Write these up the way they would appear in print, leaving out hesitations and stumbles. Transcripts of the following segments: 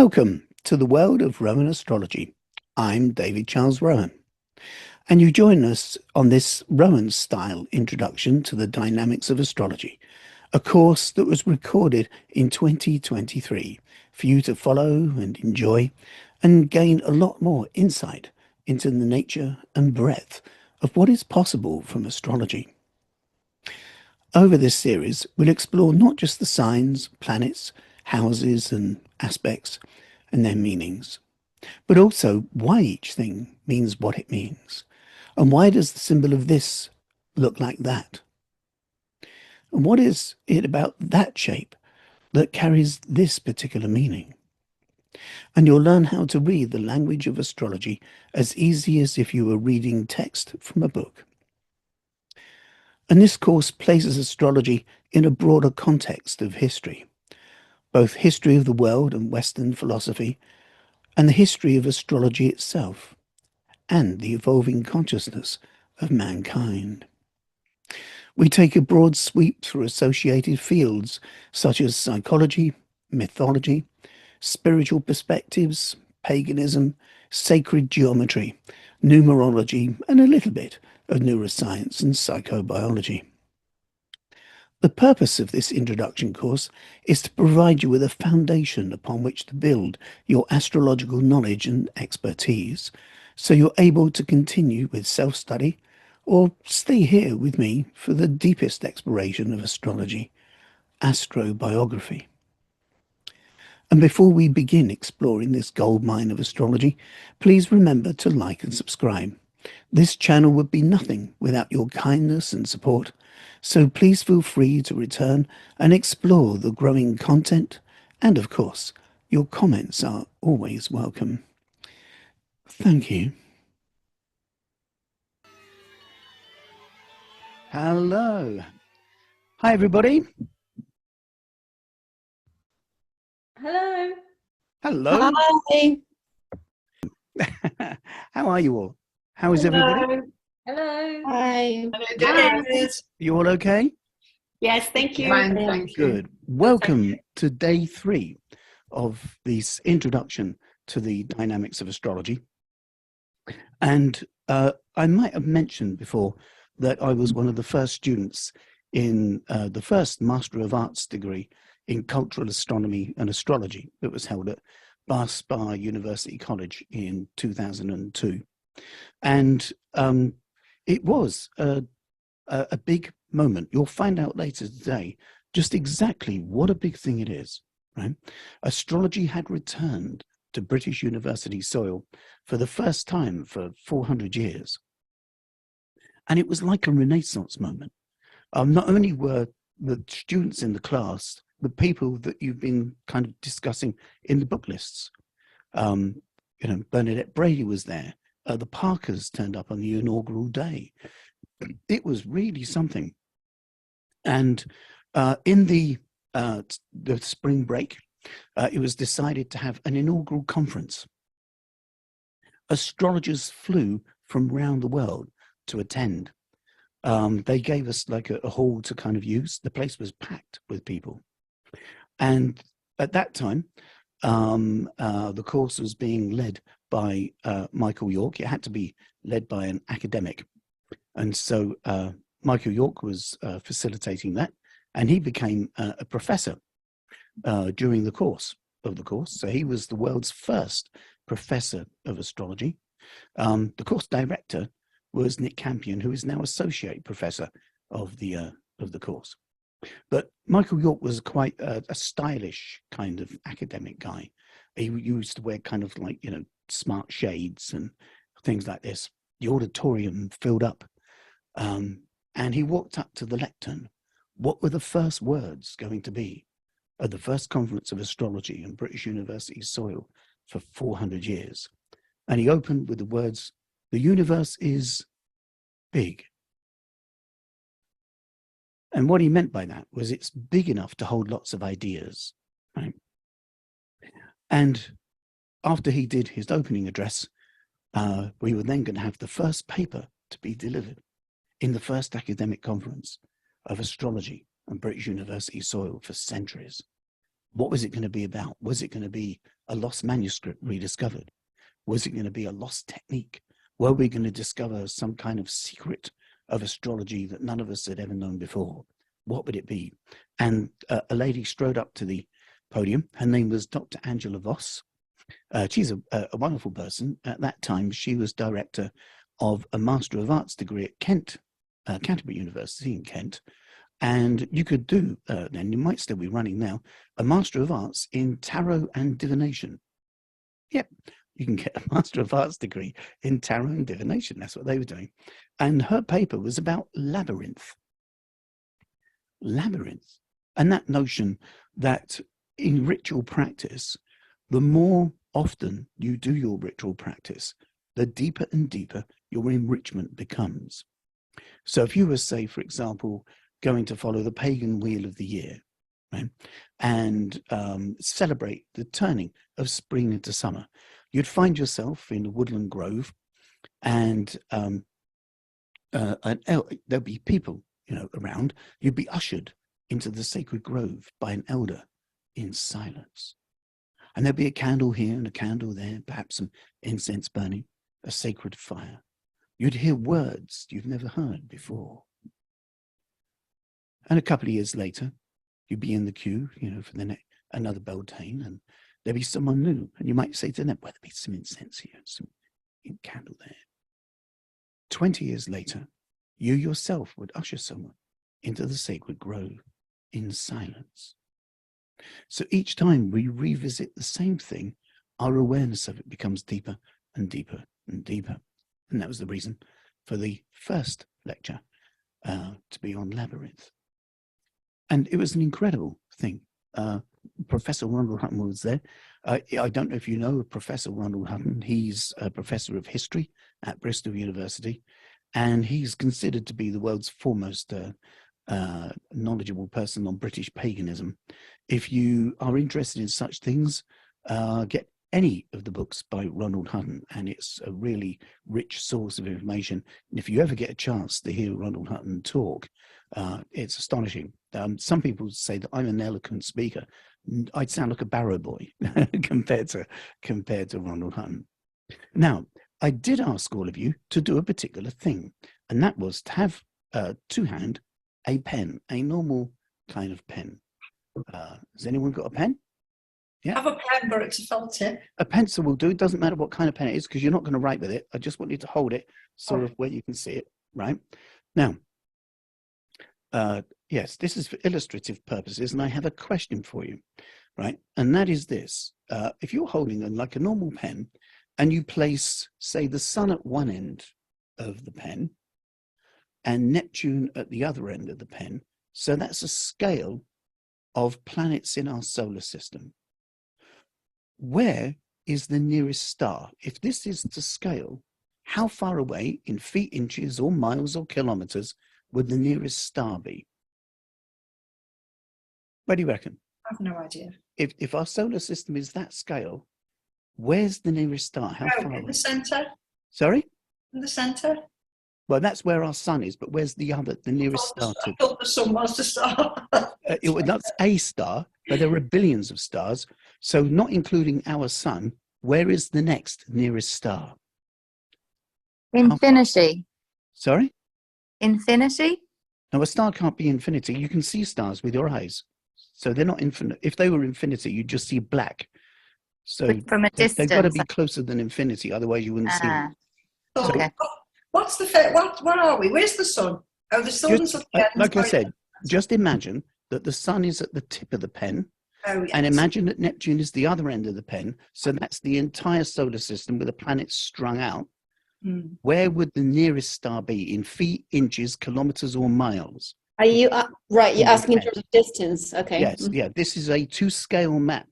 Welcome to the world of Rowan astrology. I'm David Charles Rowan, and you join us on this Rowan-style introduction to the Dynamics of Astrology, a course that was recorded in 2023 for you to follow and enjoy and gain a lot more insight into the nature and breadth of what is possible from astrology. Over this series, we'll explore not just the signs, planets, houses and aspects and their meanings, but also why each thing means what it means. And why does the symbol of this look like that? And what is it about that shape that carries this particular meaning? And you'll learn how to read the language of astrology as easy as if you were reading text from a book. And this course places astrology in a broader context of history, both history of the world and Western philosophy, and the history of astrology itself, and the evolving consciousness of mankind. We take a broad sweep through associated fields such as psychology, mythology, spiritual perspectives, paganism, sacred geometry, numerology, and a little bit of neuroscience and psychobiology. The purpose of this introduction course is to provide you with a foundation upon which to build your astrological knowledge and expertise, so you're able to continue with self-study or stay here with me for the deepest exploration of astrology, astrobiography. And before we begin exploring this goldmine of astrology, please remember to like and subscribe. This channel would be nothing without your kindness and support, so please feel free to return and explore the growing content, and of course, your comments are always welcome. Thank you. Hello. Hi, everybody. Hello. Hello. Hi. How are you all? How is everybody? Hello. Hi. Hello, David. You all okay? Yes, thank you. Fine, thank you. Good. Welcome to day 3 of this introduction to the Dynamics of Astrology. And I might have mentioned before that I was one of the first students in the first Master of Arts degree in Cultural Astronomy and Astrology that was held at Bar University College in 2002. And it was a big moment. You'll find out later today just exactly what a big thing it is, right? Astrology had returned to British university soil for the first time for 400 years. And it was like a Renaissance moment. Not only were the students in the class the people that you've been kind of discussing in the book lists. Bernadette Brady was there. The Parkers turned up on the inaugural day. It was really something. And in the spring break, it was decided to have an inaugural conference. Astrologers flew from around the world to attend. They gave us like a hall to kind of use. The place was packed with people. And at that time, the course was being led by Michael York. It had to be led by an academic. And so Michael York was facilitating that, and he became a professor during the course of the course. So he was the world's first professor of astrology. The course director was Nick Campion, who is now associate professor of the course. But Michael York was quite a stylish kind of academic guy. He used to wear kind of like, smart shades and things like this. The auditorium filled up. And he walked up to the lectern. What were the first words going to be at the first conference of astrology in British University soil for 400 years? And he opened with the words, "The universe is big." And what he meant by that was it's big enough to hold lots of ideas, right? And after he did his opening address, we were then going to have the first paper to be delivered in the first academic conference of astrology on British University soil for centuries. What was it going to be about? Was it going to be a lost manuscript rediscovered? Was it going to be a lost technique? Were we going to discover some kind of secret of astrology that none of us had ever known before? What would it be? And a lady strode up to the podium. Her name was Dr. Angela Voss. She's a wonderful person. At that time, she was director of a Master of Arts degree at Kent, Canterbury University in Kent. And you could do, and you might still be running now, a Master of Arts in Tarot and Divination. Yep, you can get a Master of Arts degree in Tarot and Divination. That's what they were doing. And her paper was about labyrinth. Labyrinth. And that notion that in ritual practice, the more often you do your ritual practice, the deeper and deeper your enrichment becomes. So if you were, say, for example, going to follow the pagan wheel of the year, right, and celebrate the turning of spring into summer, you'd find yourself in a woodland grove, and there'll be people, around. You'd be ushered into the sacred grove by an elder in silence. And there'll be a candle here and a candle there, perhaps some incense burning, a sacred fire. You'd hear words you've never heard before. And a couple of years later, you'd be in the queue, for the another Beltane, and there'd be someone new. And you might say to them, well, there'll be some incense here, some candle there. 20 years later, you yourself would usher someone into the sacred grove in silence. So each time we revisit the same thing, our awareness of it becomes deeper and deeper and deeper. And that was the reason for the first lecture to be on labyrinth. And it was an incredible thing. Professor Ronald Hutton was there. I don't know if you know Professor Ronald Hutton. He's a professor of history at Bristol University, and he's considered to be the world's foremost knowledgeable person on British paganism. If you are interested in such things, get any of the books by Ronald Hutton, and it's a really rich source of information. And if you ever get a chance to hear Ronald Hutton talk, it's astonishing. Some people say that I'm an eloquent speaker. I'd sound like a barrow boy compared to Ronald Hutton. Now, I did ask all of you to do a particular thing, and that was to have to hand a pen, a normal kind of pen. Has anyone got a pen? Yeah. I have a pen, but it's a felt tip. A pencil will do. It doesn't matter what kind of pen it is, because you're not going to write with it. I just want you to hold it sort of where you can see it, right? Now, yes, this is for illustrative purposes, and I have a question for you, right? And that is this. If you're holding like a normal pen, and you place, say, the sun at one end of the pen and Neptune at the other end of the pen, so that's a scale of planets in our solar system. Where is the nearest star? If this is to scale, how far away in feet, inches, or miles or kilometers would the nearest star be? What do you reckon? I have no idea. If our solar system is that scale, where's the nearest star? How far away? In the centre. Sorry? In the centre. Well, that's where our sun is, but where's the nearest star to? I thought the sun was the star. That's a star, but there are billions of stars. So not including our sun, where is the next nearest star? Infinity. Sorry? Infinity? No, a star can't be infinity. You can see stars with your eyes. So they're not infinite. If they were infinity, you'd just see black. So From a distance. they've got to be closer than infinity, otherwise you wouldn't see them. So, Okay. what's the what are we? Where's the sun? Oh, the sun's at the end. Like I said, just imagine that the sun is at the tip of the pen, yes. and imagine that Neptune is the other end of the pen. So that's the entire solar system with the planets strung out. Where would the nearest star be in feet, inches, kilometers, or miles? Are you right? You're asking in terms of distance. Okay. Yes, yeah. This is a to-scale map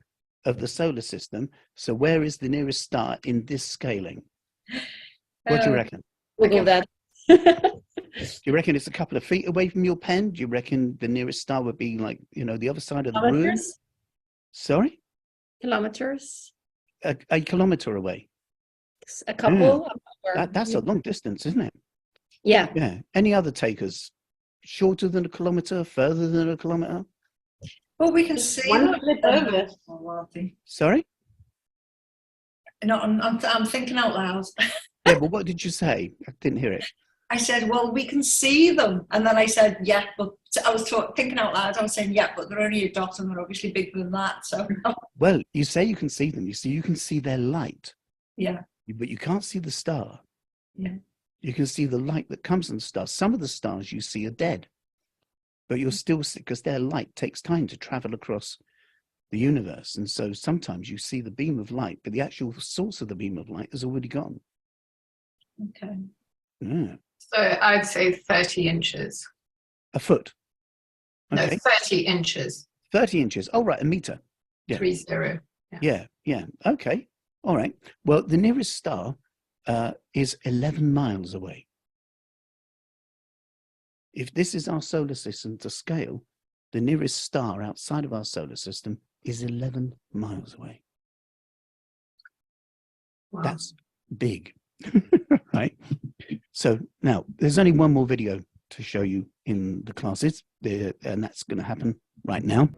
of the solar system. So where is the nearest star in this scaling? What do you reckon? Wiggle that. Do you reckon it's a couple of feet away from your pen? Do you reckon the nearest star would be like, the other side of the room? Kilometers? Sorry? Kilometers? A kilometer away. A couple? That's a long distance, isn't it? Yeah. Yeah. Any other takers? Shorter than a kilometer? Further than a kilometer? Well, we can see One them. flip over. Sorry? No, I'm thinking out loud. Yeah, but what did you say? I didn't hear it. I said, well, we can see them. And then I said, yeah, but I was thinking out loud. I was saying, yeah, but they're only a dot and they're obviously bigger than that. So, Well, you say you can see them. You can see their light, yeah. but you can't see the star. Yeah. You can see the light that comes from the stars. Some of the stars you see are dead, but you're still, because their light takes time to travel across the universe. And so sometimes you see the beam of light, but the actual source of the beam of light has already gone. Okay. Yeah. So I'd say 30 inches. A foot. No, Okay. 30 inches. 30 inches. Oh, right. A meter. Yeah. 30. Yeah. Yeah. Okay. All right. Well, the nearest star is 11 miles away. If this is our solar system to scale, the nearest star outside of our solar system is 11 miles away. Wow. That's big, right? So now there's only one more video to show you in the classes, and that's going to happen right now.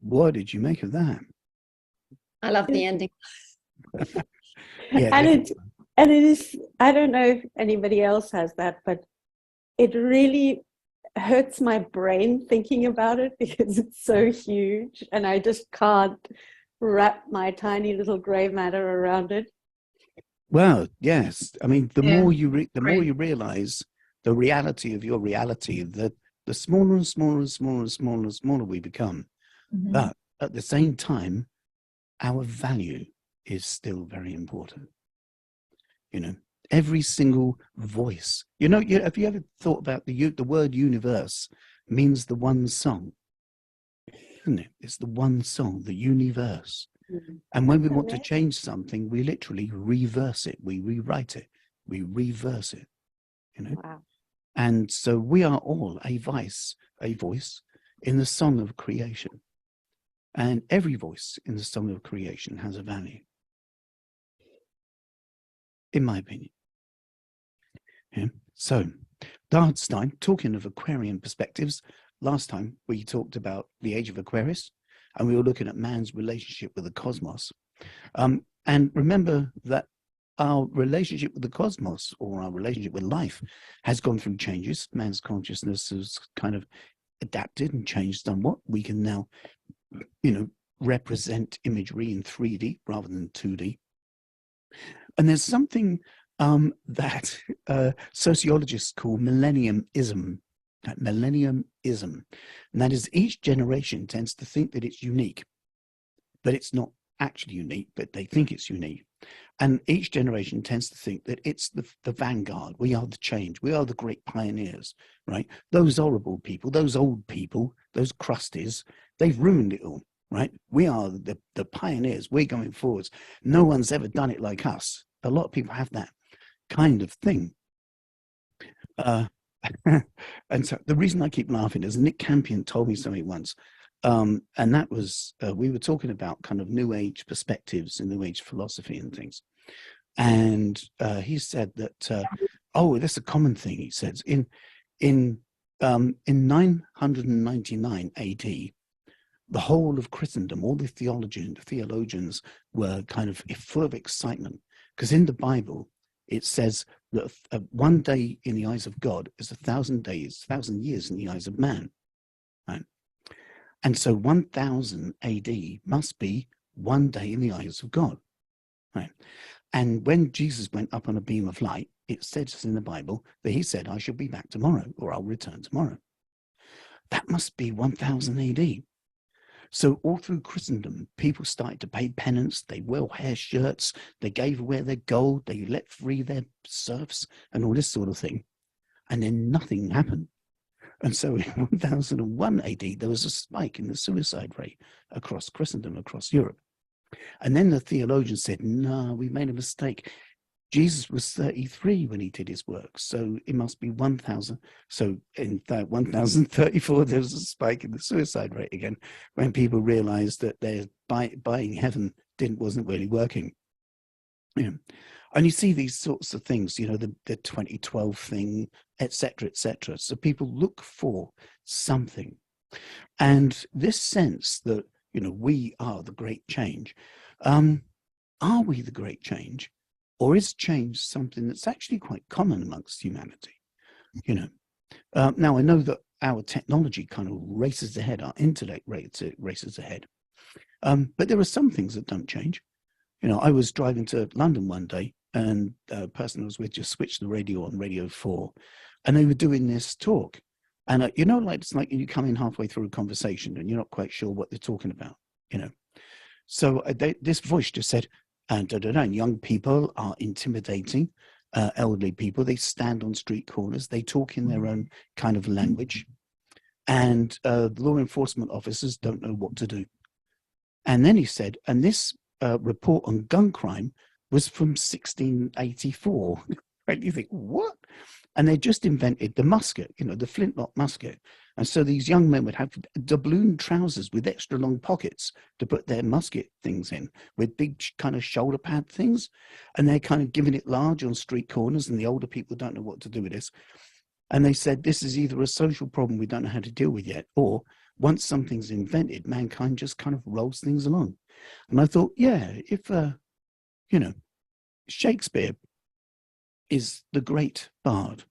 What did you make of that? I love the ending. Yeah, And it is, I don't know if anybody else has that, but it really hurts my brain thinking about it because it's so huge and I just can't wrap my tiny little grey matter around it. Well, yes. I mean, the Yeah, more you the more great. you realize the reality of your reality, that the smaller and smaller and smaller and smaller and smaller we become. Mhm. But at the same time, our value is still very important. You know, every single voice. You know, have you ever thought about the word universe means the one song? Isn't it? It's the one song, the universe. Mhm. And when we That's want to amazing. change something, we literally reverse it, we rewrite it, we reverse it, you know. Wow. And so we are all a voice in the song of creation. And every voice in the song of creation has a value, in my opinion. Yeah. So, Dardstein, talking of Aquarian perspectives, last time we talked about the age of Aquarius, and we were looking at man's relationship with the cosmos. And remember that our relationship with the cosmos, or our relationship with life, has gone through changes. Man's consciousness has kind of adapted and changed somewhat. We can now, represent imagery in 3D rather than 2D. And there's something that sociologists call millenniumism. Millenniumism. And that is, each generation tends to think that it's unique, but it's not actually unique, but they think it's unique. And each generation tends to think that it's the vanguard. We are the change. We are the great pioneers, right? Those horrible people, those old people, those crusties, they've ruined it all, right? We are the pioneers. We're going forwards. No one's ever done it like us. A lot of people have that kind of thing. And so the reason I keep laughing is Nick Campion told me something once. And that was, we were talking about kind of New Age perspectives and New Age philosophy and things. And he said that, that's a common thing, he says. In 999 AD, the whole of Christendom, all the theologians were kind of full of excitement, because in the Bible, it says that one day in the eyes of God is 1,000 years in the eyes of man. Right? And so 1000 AD must be one day in the eyes of God. Right? And when Jesus went up on a beam of light, it says in the Bible that he said, I shall be back tomorrow, or I'll return tomorrow. That must be 1000 AD. So all through Christendom, people started to pay penance. They wore hair shirts. They gave away their gold. They let free their serfs and all this sort of thing. And then nothing happened. And so in 1001 AD, there was a spike in the suicide rate across Christendom, across Europe. And then the theologians said, no, we made a mistake. Jesus was 33 when he did his work, so it must be 1000. So in 1034, there was a spike in the suicide rate again, when people realized that their buying heaven wasn't really working. And you see these sorts of things, the 2012 thing, etc., etc. So people look for something. And this sense that, we are the great change. Are we the great change? Or is change something that's actually quite common amongst humanity? Now I know that our technology kind of races ahead, our intellect races ahead. But there are some things that don't change. I was driving to London one day, and a person I was with just switched the radio on Radio 4, and they were doing this talk. And it's like you come in halfway through a conversation and you're not quite sure what they're talking about, So this voice just said, and young people are intimidating elderly people. They stand on street corners. They talk in their own kind of language. And the law enforcement officers don't know what to do. And then he said, and this report on gun crime was from 1684. Right? You think, what? And they just invented the musket, the flintlock musket. And so these young men would have doubloon trousers with extra long pockets to put their musket things in, with big kind of shoulder pad things. And they're kind of giving it large on street corners, and the older people don't know what to do with this. And they said, this is either a social problem we don't know how to deal with yet, or once something's invented, mankind just kind of rolls things along. And I thought, yeah, if, Shakespeare is the great bard.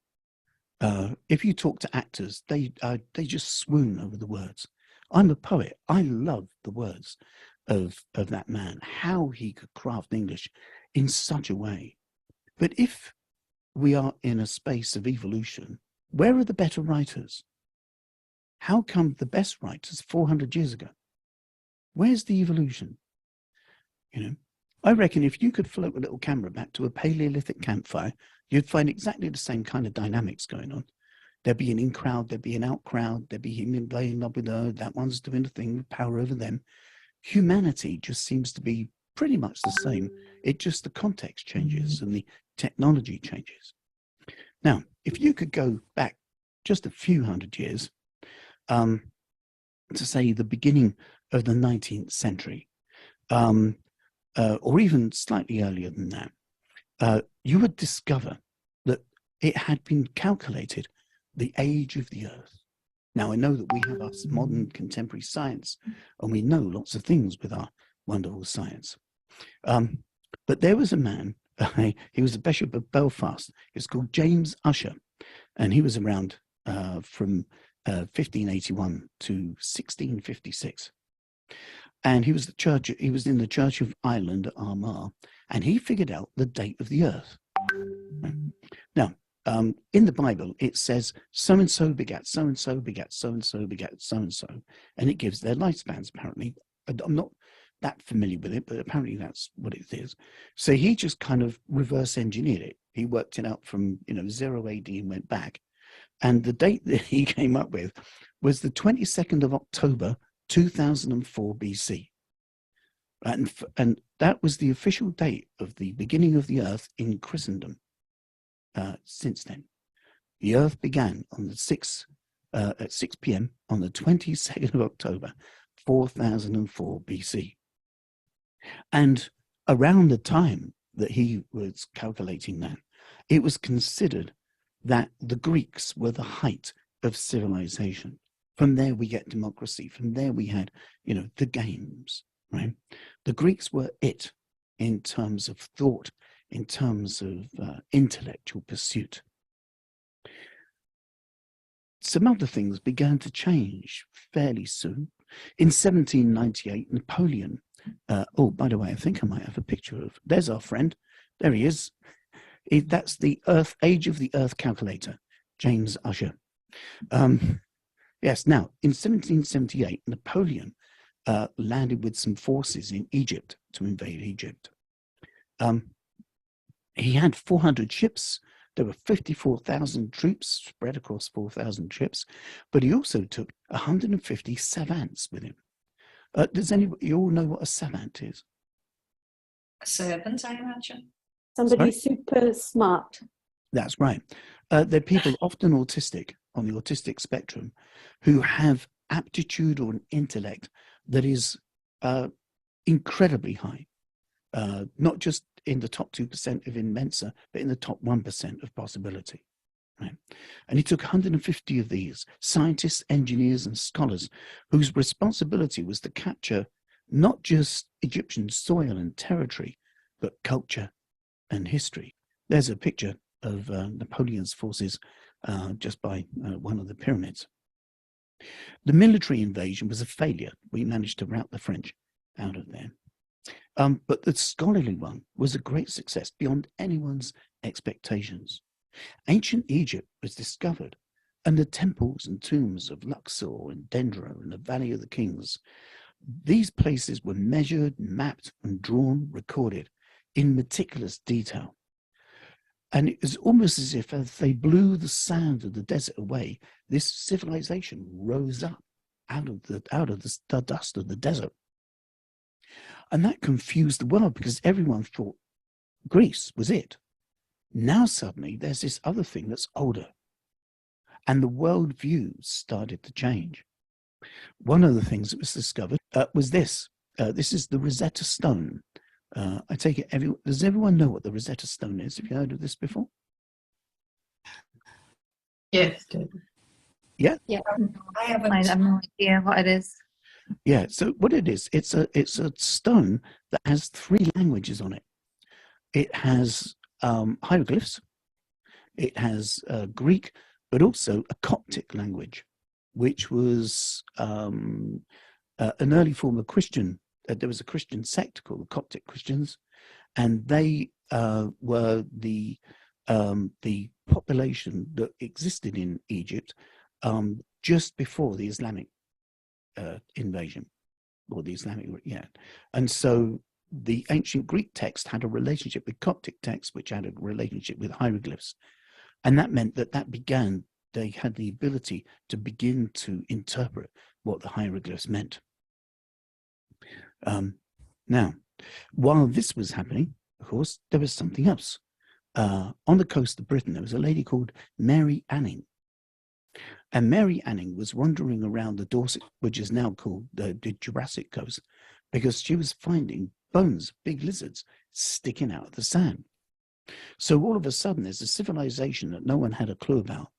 If you talk to actors, they just swoon over the words. I'm a poet. I love the words of that man, how he could craft English in such a way. But if we are in a space of evolution, where are the better writers? How come the best writers 400 years ago? Where's the evolution? I reckon if you could float a little camera back to a Paleolithic campfire, you'd find exactly the same kind of dynamics going on. There'd be an in crowd, there'd be an out crowd, there'd be him playing up with her, that one's doing the thing with power over them. Humanity just seems to be pretty much the same. It just, the context changes and the technology changes. Now, if you could go back just a few hundred years, to say the beginning of the 19th century, or even slightly earlier than that, you would discover that it had been calculated the age of the Earth. Now, I know that we have our modern contemporary science, and we know lots of things with our wonderful science. But there was a man, he was the Bishop of Belfast. He was called James Ussher, and he was around from 1581 to 1656. And he was in the Church of Ireland at Armagh, and he figured out the date of the Earth. Now, in the Bible, it says so-and-so begat so-and-so begat so-and-so begat so-and-so, and it gives their lifespans, apparently. I'm not that familiar with it, but apparently that's what it is. So he just kind of reverse engineered it. He worked it out from 0 AD and went back. And the date that he came up with was the 22nd of October, 2004 BC. And that was the official date of the beginning of the Earth in Christendom. Since then, the Earth began on the at 6 p.m. on the 22nd of October, 4004 BC. And around the time that he was calculating that, it was considered that the Greeks were the height of civilization. From there we get democracy. From there we had, the games, right? The Greeks were it in terms of thought, in terms of intellectual pursuit. Some other things began to change fairly soon. In 1798, Napoleon, oh, by the way, I think I might have a picture of, there's our friend, there he is. That's the age of the Earth calculator, James Ussher. Yes, now, in 1778, Napoleon landed with some forces in Egypt to invade Egypt. He had 400 ships. There were 54,000 troops spread across 4,000 ships, but he also took 150 savants with him. Does anybody, you all know what a savant is? A servant, I imagine. Somebody super smart. That's right. They're people often autistic, on the autistic spectrum, who have aptitude or an intellect that is incredibly high. Not just in the top 2% of Inmensa, but in the top 1% of possibility. Right? And he took 150 of these scientists, engineers, and scholars whose responsibility was to capture not just Egyptian soil and territory, but culture and history. There's a picture of Napoleon's forces just by one of the pyramids. The military invasion was a failure. We managed to rout the French out of there. But the scholarly one was a great success beyond anyone's expectations. Ancient Egypt was discovered, and the temples and tombs of Luxor and Dendro and the Valley of the Kings, these places were measured, mapped, and drawn, recorded in meticulous detail. And it was almost as if as they blew the sand of the desert away, this civilization rose up out of the dust of the desert. And that confused the world because everyone thought Greece was it. Now suddenly there's this other thing that's older. And the world view started to change. One of the things that was discovered was this. This is the Rosetta Stone. I take it, does everyone know what the Rosetta Stone is? Have you heard of this before? Yes. Yeah? Yeah. I haven't. I have no idea what it is. Yeah, so what it is, it's a stone that has 3 languages on it. It has hieroglyphs, it has Greek, but also a Coptic language, which was an early form of Christian. There was a Christian sect called the Coptic Christians, and they were the population that existed in Egypt just before the Islamic invasion, or the Islamic, yeah. And so the ancient Greek text had a relationship with Coptic text, which had a relationship with hieroglyphs. And that meant that they had the ability to begin to interpret what the hieroglyphs meant. Now, while this was happening, of course, there was something else. On the coast of Britain, there was a lady called Mary Anning. And Mary Anning was wandering around the Dorset, which is now called the Jurassic Coast, because she was finding bones of big lizards sticking out of the sand. So all of a sudden, there's a civilization that no one had a clue about.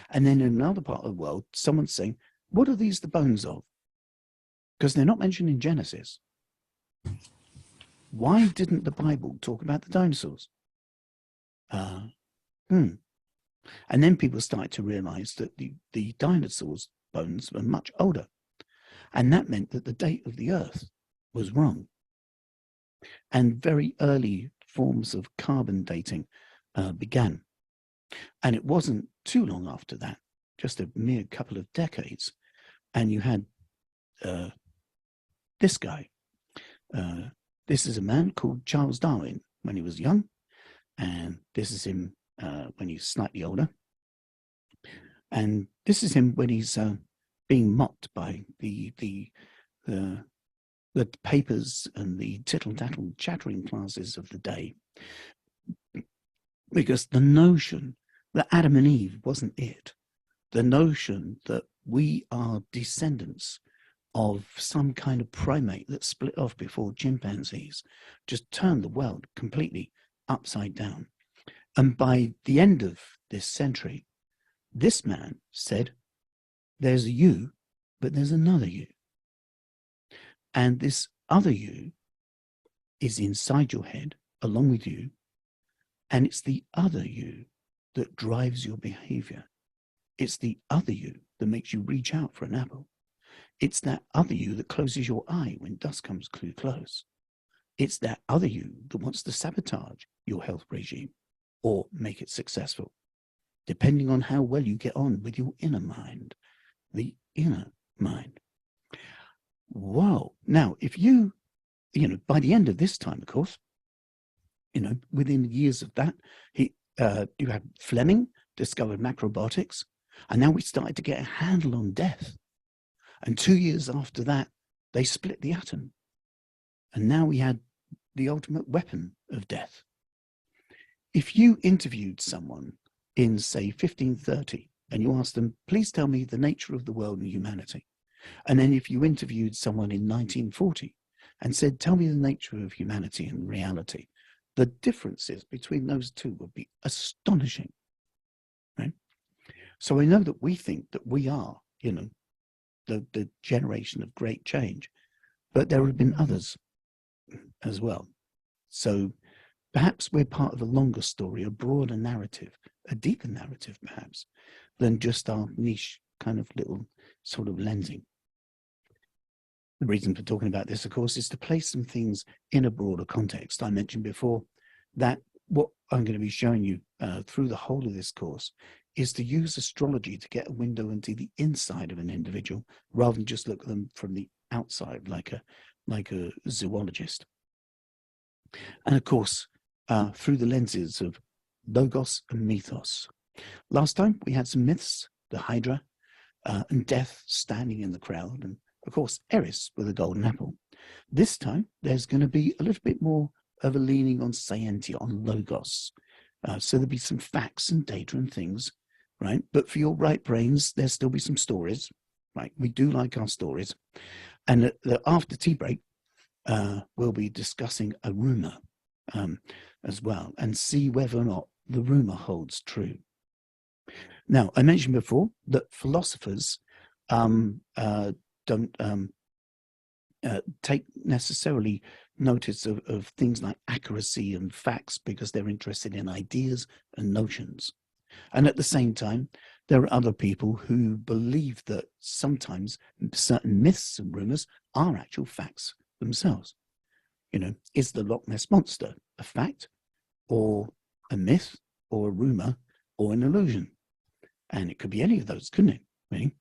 And then in another part of the world, someone's saying, what are these the bones of? Because they're not mentioned in Genesis. Why didn't the Bible talk about the dinosaurs? And then people started to realize that the dinosaurs' bones were much older. And that meant that the date of the Earth was wrong. And very early forms of carbon dating began. And it wasn't too long after that, just a mere couple of decades. And you had this guy. This is a man called Charles Darwin when he was young. And this is him when he's slightly older. And this is him when he's being mocked by the papers and the tittle-tattle chattering classes of the day. Because the notion that Adam and Eve wasn't it, the notion that we are descendants of some kind of primate that split off before chimpanzees just turned the world completely upside down. And by the end of this century, this man said, there's a you, but there's another you. And this other you is inside your head, along with you, and it's the other you that drives your behavior. It's the other you that makes you reach out for an apple. It's that other you that closes your eye when dusk comes too close. It's that other you that wants to sabotage your health regime or make it successful, depending on how well you get on with your inner mind, the inner mind. Wow. Now, if you by the end of this time, of course, within years of that, you had Fleming discovered macrobiotics, and now we started to get a handle on death. And 2 years after that, they split the atom. And now we had the ultimate weapon of death. If you interviewed someone in, say, 1530, and you asked them, please tell me the nature of the world and humanity. And then if you interviewed someone in 1940 and said, tell me the nature of humanity and reality, the differences between those two would be astonishing, right? So I know that we think that we are, the generation of great change, but there have been others as well. So perhaps we're part of a longer story, a broader narrative, a deeper narrative perhaps, than just our niche kind of little sort of lensing. The reason for talking about this, of course, is to place some things in a broader context. I mentioned before that what I'm going to be showing you through the whole of this course is to use astrology to get a window into the inside of an individual rather than just look at them from the outside like a zoologist. And of course, through the lenses of logos and mythos. Last time we had some myths, the Hydra and death standing in the crowd, and of course Eris with a golden apple. This time there's going to be a little bit more of a leaning on scientia, on logos. So there'll be some facts and data and things, right? But for your right brains, there'll still be some stories, right? We do like our stories. And after tea break, we'll be discussing a rumor as well and see whether or not the rumor holds true. Now, I mentioned before that philosophers don't take necessarily notice of things like accuracy and facts because they're interested in ideas and notions. And at the same time, there are other people who believe that sometimes certain myths and rumors are actual facts themselves. Is the Loch Ness Monster a fact or a myth or a rumor or an illusion? And it could be any of those, couldn't it? Really?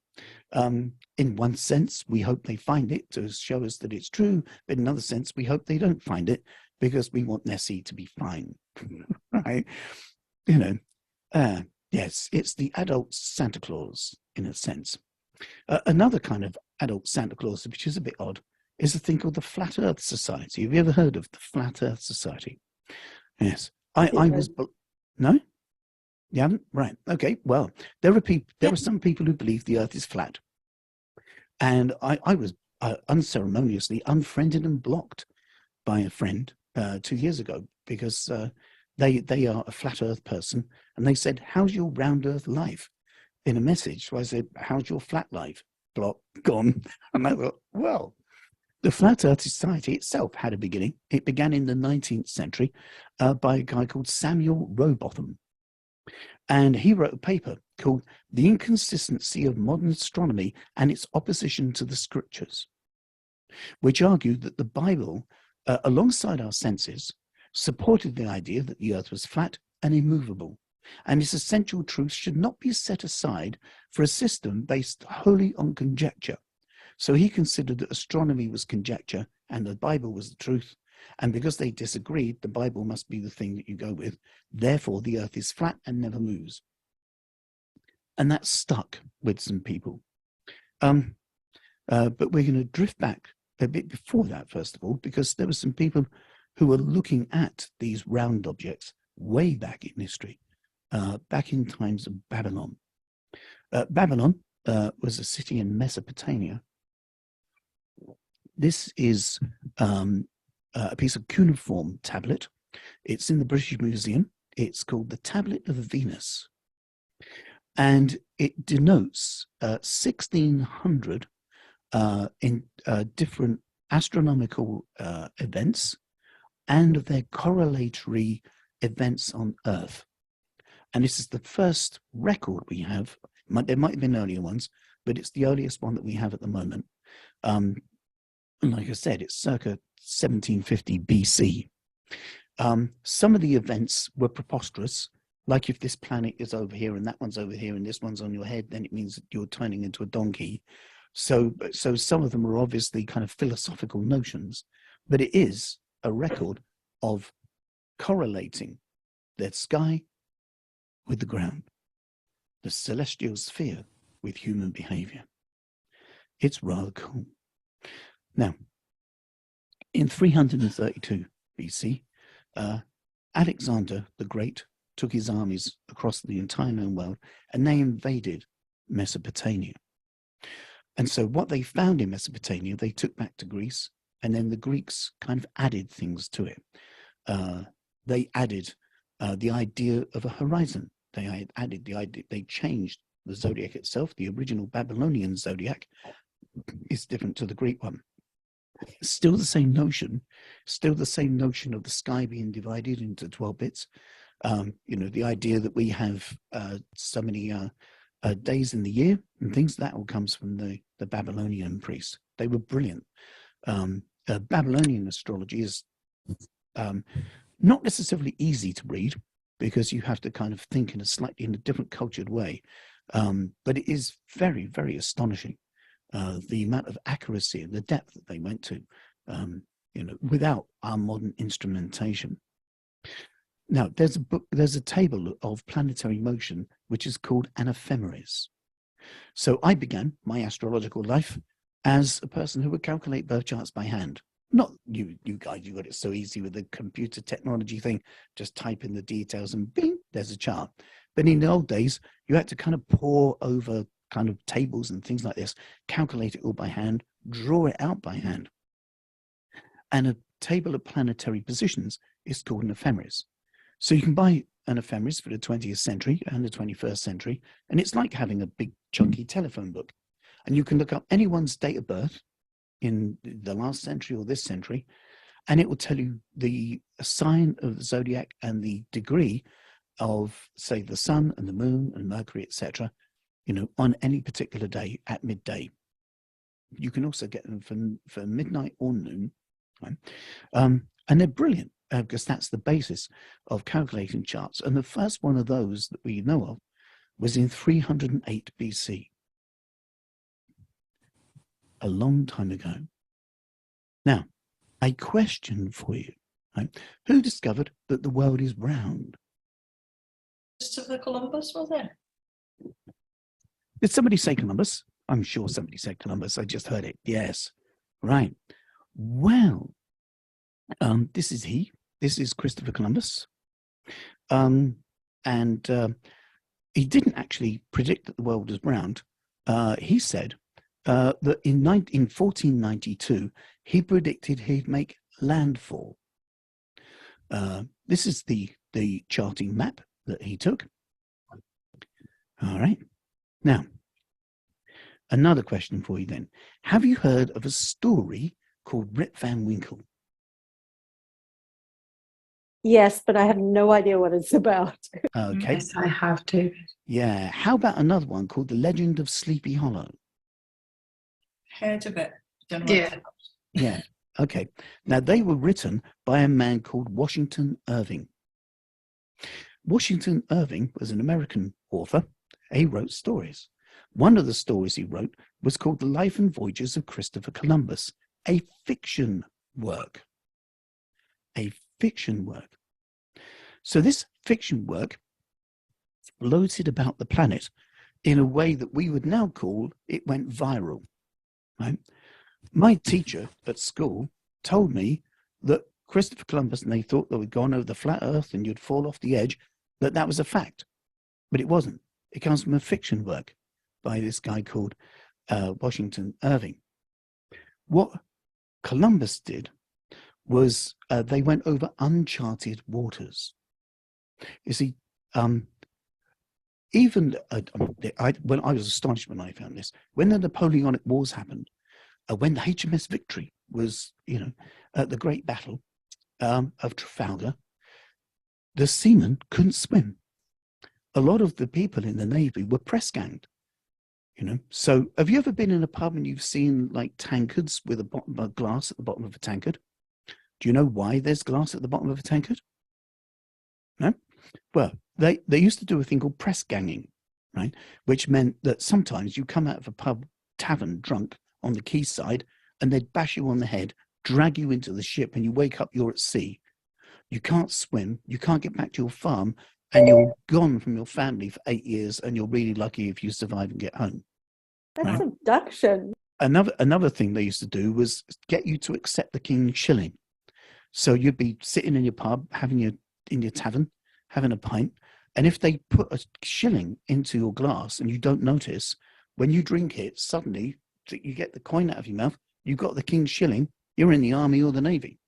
In one sense, we hope they find it to show us that it's true, but in another sense, we hope they don't find it because we want Nessie to be fine, right? Yes, it's the adult Santa Claus in a sense. Another kind of adult Santa Claus, which is a bit odd, is a thing called the Flat Earth Society. Have you ever heard of the Flat Earth Society? Yes, I was, no? You haven't? Right. Okay. Well, there are some people who believe the Earth is flat, and I was unceremoniously unfriended and blocked by a friend 2 years ago because they are a flat Earth person, and they said, "How's your round Earth life?" in a message. So I said, "How's your flat life?" Block, gone. And I thought, well, the Flat Earth Society itself had a beginning. It began in the 19th century by a guy called Samuel Rowbotham. And he wrote a paper called The Inconsistency of Modern Astronomy and Its Opposition to the Scriptures, which argued that the Bible, alongside our senses, supported the idea that the Earth was flat and immovable, and its essential truths should not be set aside for a system based wholly on conjecture. So he considered that astronomy was conjecture and the Bible was the truth. And because they disagreed, the Bible must be the thing that you go with. Therefore, the Earth is flat and never moves. And that stuck with some people. But we're going to drift back a bit before that, first of all, because there were some people who were looking at these round objects way back in history, back in times of Babylon. Babylon was a city in Mesopotamia. This is a piece of cuneiform tablet. It's in the British Museum. It's called the Tablet of Venus. And it denotes 1,600 in different astronomical events and their correlatory events on Earth. And this is the first record we have. There might have been earlier ones, but it's the earliest one that we have at the moment. And like I said, it's circa 1750 BC. Some of the events were preposterous, like if this planet is over here and that one's over here and this one's on your head, then it means that you're turning into a donkey. So some of them are obviously kind of philosophical notions, but it is a record of correlating the sky with the ground, the celestial sphere with human behavior. It's rather cool. Now, in 332 BC, Alexander the Great took his armies across the entire known world and they invaded Mesopotamia. And so what they found in Mesopotamia, they took back to Greece, and then the Greeks kind of added things to it. They added the idea of a horizon. They added the idea, they changed the zodiac itself. The original Babylonian zodiac is different to the Greek one. Still the same notion of the sky being divided into 12 bits. The idea that we have so many days in the year and things, that all comes from the Babylonian priests. They were brilliant. Babylonian astrology is not necessarily easy to read because you have to kind of think in a different cultured way. But it is very, very astonishing. The amount of accuracy and the depth that they went to, without our modern instrumentation. Now, there's a table of planetary motion, which is called an ephemeris. So I began my astrological life as a person who would calculate birth charts by hand. Not you guys, you got it so easy with the computer technology thing. Just type in the details and bing, there's a chart. But in the old days, you had to kind of pore over kind of tables and things like this, calculate it all by hand, draw it out by hand. And a table of planetary positions is called an ephemeris. So you can buy an ephemeris for the 20th century and the 21st century, and it's like having a big chunky telephone book. And you can look up anyone's date of birth in the last century or this century, and it will tell you the sign of the zodiac and the degree of, say, the sun and the moon and Mercury, etc., on any particular day at midday. You can also get them for midnight or noon, right? And they're brilliant because that's the basis of calculating charts. And the first one of those that we know of was in 308 BC, a long time ago. Now, a question for you, right? Who discovered that the world is round? Christopher Columbus, was it? Did somebody say Columbus? I'm sure somebody said Columbus. I just heard it. Yes. Right. Well, this is he. This is Christopher Columbus. And he didn't actually predict that the world was round. He said that in 1492, he predicted he'd make landfall. This is the charting map that he took. All right. Now, another question for you then. Have you heard of a story called Rip Van Winkle? Yes, but I have no idea what it's about. Okay. Yes, I have to. Yeah. How about another one called The Legend of Sleepy Hollow? Heard of it. Don't know what it's Yeah. about. Yeah. Okay. Now, they were written by a man called Washington Irving. Washington Irving was an American author. He wrote stories. One of the stories he wrote was called The Life and Voyages of Christopher Columbus, a fiction work. A fiction work. So this fiction work floated about the planet in a way that we would now call it went viral. Right? My teacher at school told me that Christopher Columbus, and they thought they were gone over the flat earth and you'd fall off the edge, that was a fact. But it wasn't. It comes from a fiction work by this guy called Washington Irving. What Columbus did was they went over uncharted waters. You see, even when I was astonished when I found this, when the Napoleonic Wars happened, when the HMS Victory was, at the great battle of Trafalgar, the seamen couldn't swim. A lot of the people in the Navy were press ganged. So have you ever been in a pub and you've seen like tankards with a glass at the bottom of a tankard? Do you know why there's glass at the bottom of a tankard? No? Well, they used to do a thing called press ganging, right? Which meant that sometimes you come out of a pub tavern drunk on the quayside and they'd bash you on the head, drag you into the ship, and you wake up, you're at sea. You can't swim, you can't get back to your farm, and you're gone from your family for 8 years, and you're really lucky if you survive and get home. That's Right? abduction. Another thing they used to do was get you to accept the king's shilling. So you'd be sitting in your pub, in your tavern, having a pint, and if they put a shilling into your glass and you don't notice, when you drink it, suddenly you get the coin out of your mouth, you've got the king's shilling, you're in the army or the navy.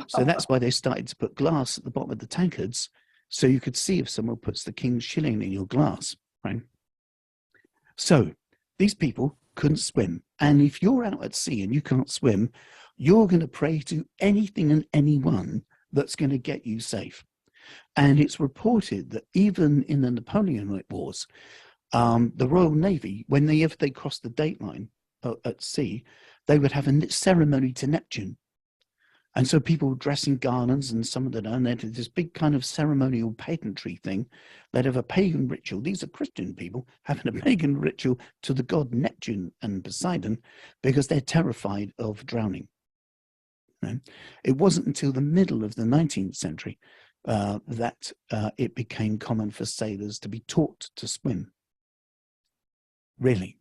So that's why they started to put glass at the bottom of the tankards, so you could see if someone puts the king's shilling in your glass, right? So these people couldn't swim. And if you're out at sea and you can't swim, you're going to pray to anything and anyone that's going to get you safe. And it's reported that even in the Napoleonic Wars, the Royal Navy, if they crossed the date line at sea, they would have a ceremony to Neptune. And so people dress in garlands, and some of them, and they did this big kind of ceremonial pageantry thing. They'd have a pagan ritual. These are Christian people having a pagan ritual to the god Neptune and Poseidon because they're terrified of drowning. Right? It wasn't until the middle of the 19th century that it became common for sailors to be taught to swim. Really.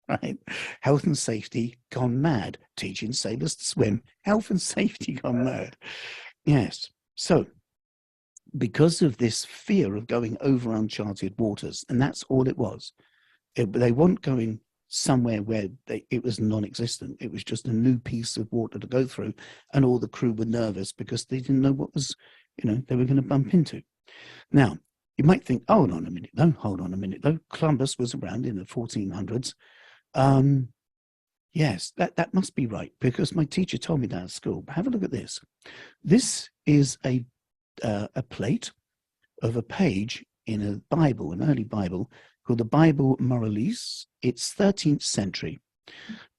Right? Health and safety gone mad. Teaching sailors to swim. Health and safety gone mad. Yes. So, because of this fear of going over uncharted waters, and that's all it was. They weren't going somewhere where it was non-existent. It was just a new piece of water to go through, and all the crew were nervous because they didn't know what was, they were going to bump into. Now, you might think, hold on a minute though. Columbus was around in the 1400s. Yes, that must be right, because my teacher told me that at school. But have a look at this. This is a plate of a page in a Bible, an early Bible, called the Bible Moralise. It's 13th century,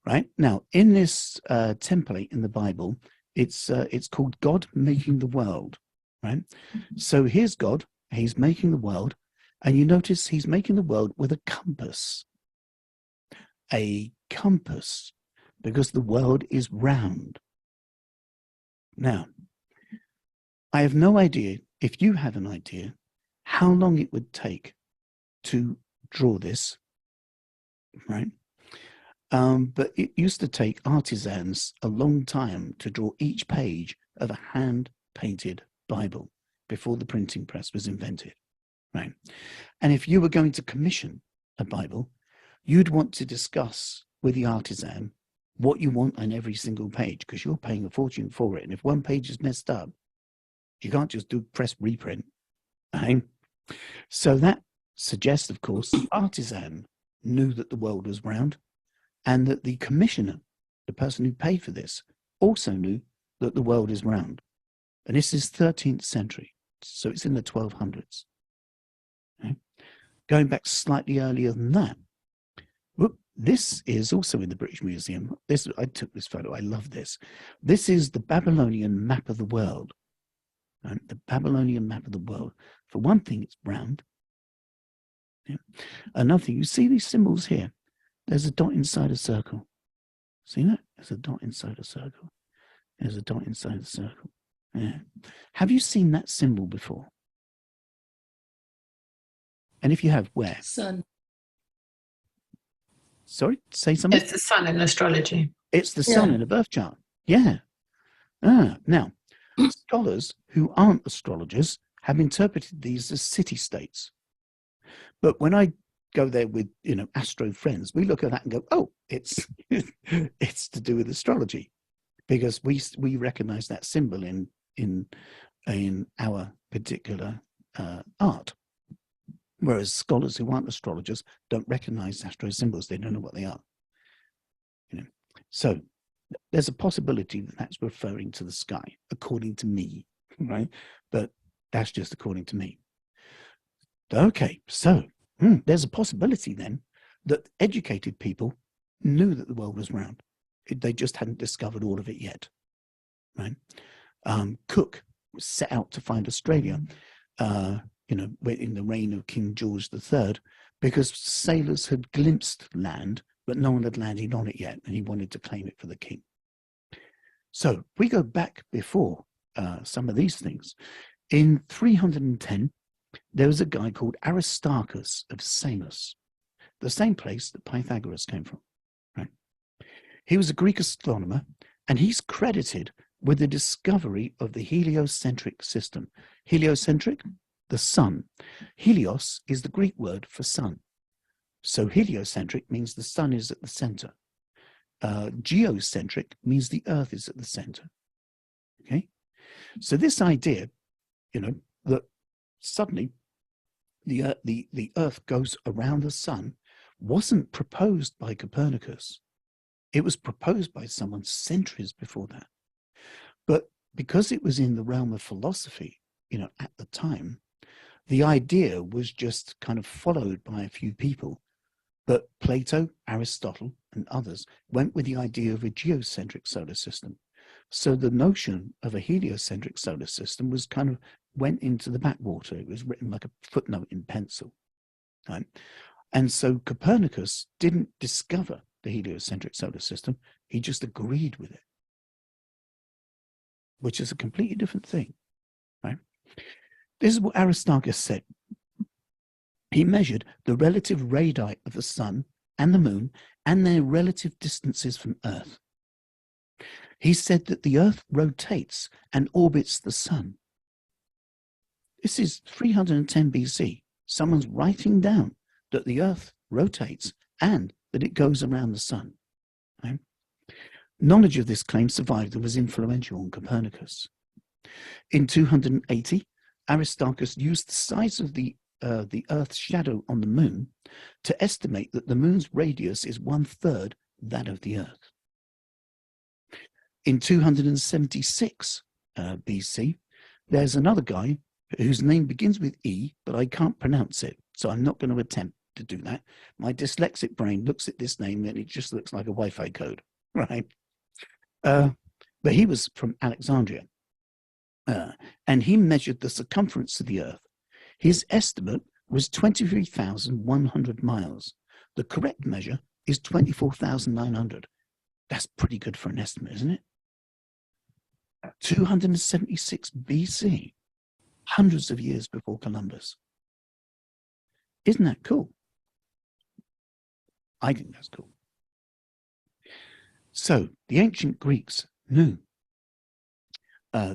right? Now, in this template in the Bible, it's called God Making the World, right? So here's God, he's making the world, and you notice he's making the world with a compass. A compass, because the world is round. Now, I have no idea, if you have an idea, how long it would take to draw this, right? But it used to take artisans a long time to draw each page of a hand-painted Bible before the printing press was invented, right? And if you were going to commission a Bible, you'd want to discuss with the artisan what you want on every single page, because you're paying a fortune for it. And if one page is messed up, you can't just do press reprint. Right? So that suggests, of course, the artisan knew that the world was round, and that the commissioner, the person who paid for this, also knew that the world is round. And this is 13th century, so it's in the 1200s. Okay? Going back slightly earlier than that, whoop, this is also in the British Museum. I took this photo. I love this. This is the Babylonian map of the world. Right? The Babylonian map of the world. For one thing, it's round. Yeah. Another thing, you see these symbols here. There's a dot inside a circle. See that? There's a dot inside a circle. There's a dot inside a circle. Yeah. Have you seen that symbol before? And if you have, where? Sun. Sorry, say something. It's the sun in astrology. It's the sun in a birth chart. Yeah. Now, scholars who aren't astrologers have interpreted these as city-states. But when I go there with, astro friends, we look at that and go, oh, it's it's to do with astrology, because we recognize that symbol in our particular art. Whereas scholars who aren't astrologers don't recognize astro symbols. They don't know what they are. So there's a possibility that that's referring to the sky, according to me, right? But that's just according to me. Okay, so there's a possibility then that educated people knew that the world was round. They just hadn't discovered all of it yet, right? Cook set out to find Australia, in the reign of King George III, because sailors had glimpsed land, but no one had landed on it yet, and he wanted to claim it for the king. So we go back before some of these things. In 310, there was a guy called Aristarchus of Samos, the same place that Pythagoras came from. Right? He was a Greek astronomer, and he's credited with the discovery of the heliocentric system. Heliocentric, the sun. Helios is the Greek word for sun. So heliocentric means the sun is at the center. Geocentric means the earth is at the center. Okay? So this idea, that suddenly the earth goes around the sun wasn't proposed by Copernicus. It was proposed by someone centuries before that. But because it was in the realm of philosophy, at the time, the idea was just kind of followed by a few people. But Plato, Aristotle, and others went with the idea of a geocentric solar system. So the notion of a heliocentric solar system was kind of went into the backwater. It was written like a footnote in pencil. Right? And so Copernicus didn't discover the heliocentric solar system. He just agreed with it, which is a completely different thing. Right? This is what Aristarchus said. He measured the relative radii of the sun and the moon and their relative distances from Earth. He said that the Earth rotates and orbits the sun. This is 310 BC. Someone's writing down that the Earth rotates and that it goes around the sun. Right? Knowledge of this claim survived and was influential on Copernicus. In 280, Aristarchus used the size of the Earth's shadow on the moon to estimate that the moon's radius is 1/3 that of the Earth. In 276 BC, there's another guy whose name begins with E, but I can't pronounce it, so I'm not going to attempt to do that. My dyslexic brain looks at this name and it just looks like a Wi-Fi code, right? But he was from Alexandria, and he measured the circumference of the Earth. His estimate was 23,100 miles. The correct measure is 24,900. That's pretty good for an estimate, isn't it? 276 BC, hundreds of years before Columbus. Isn't that cool? I think that's cool. So the ancient Greeks knew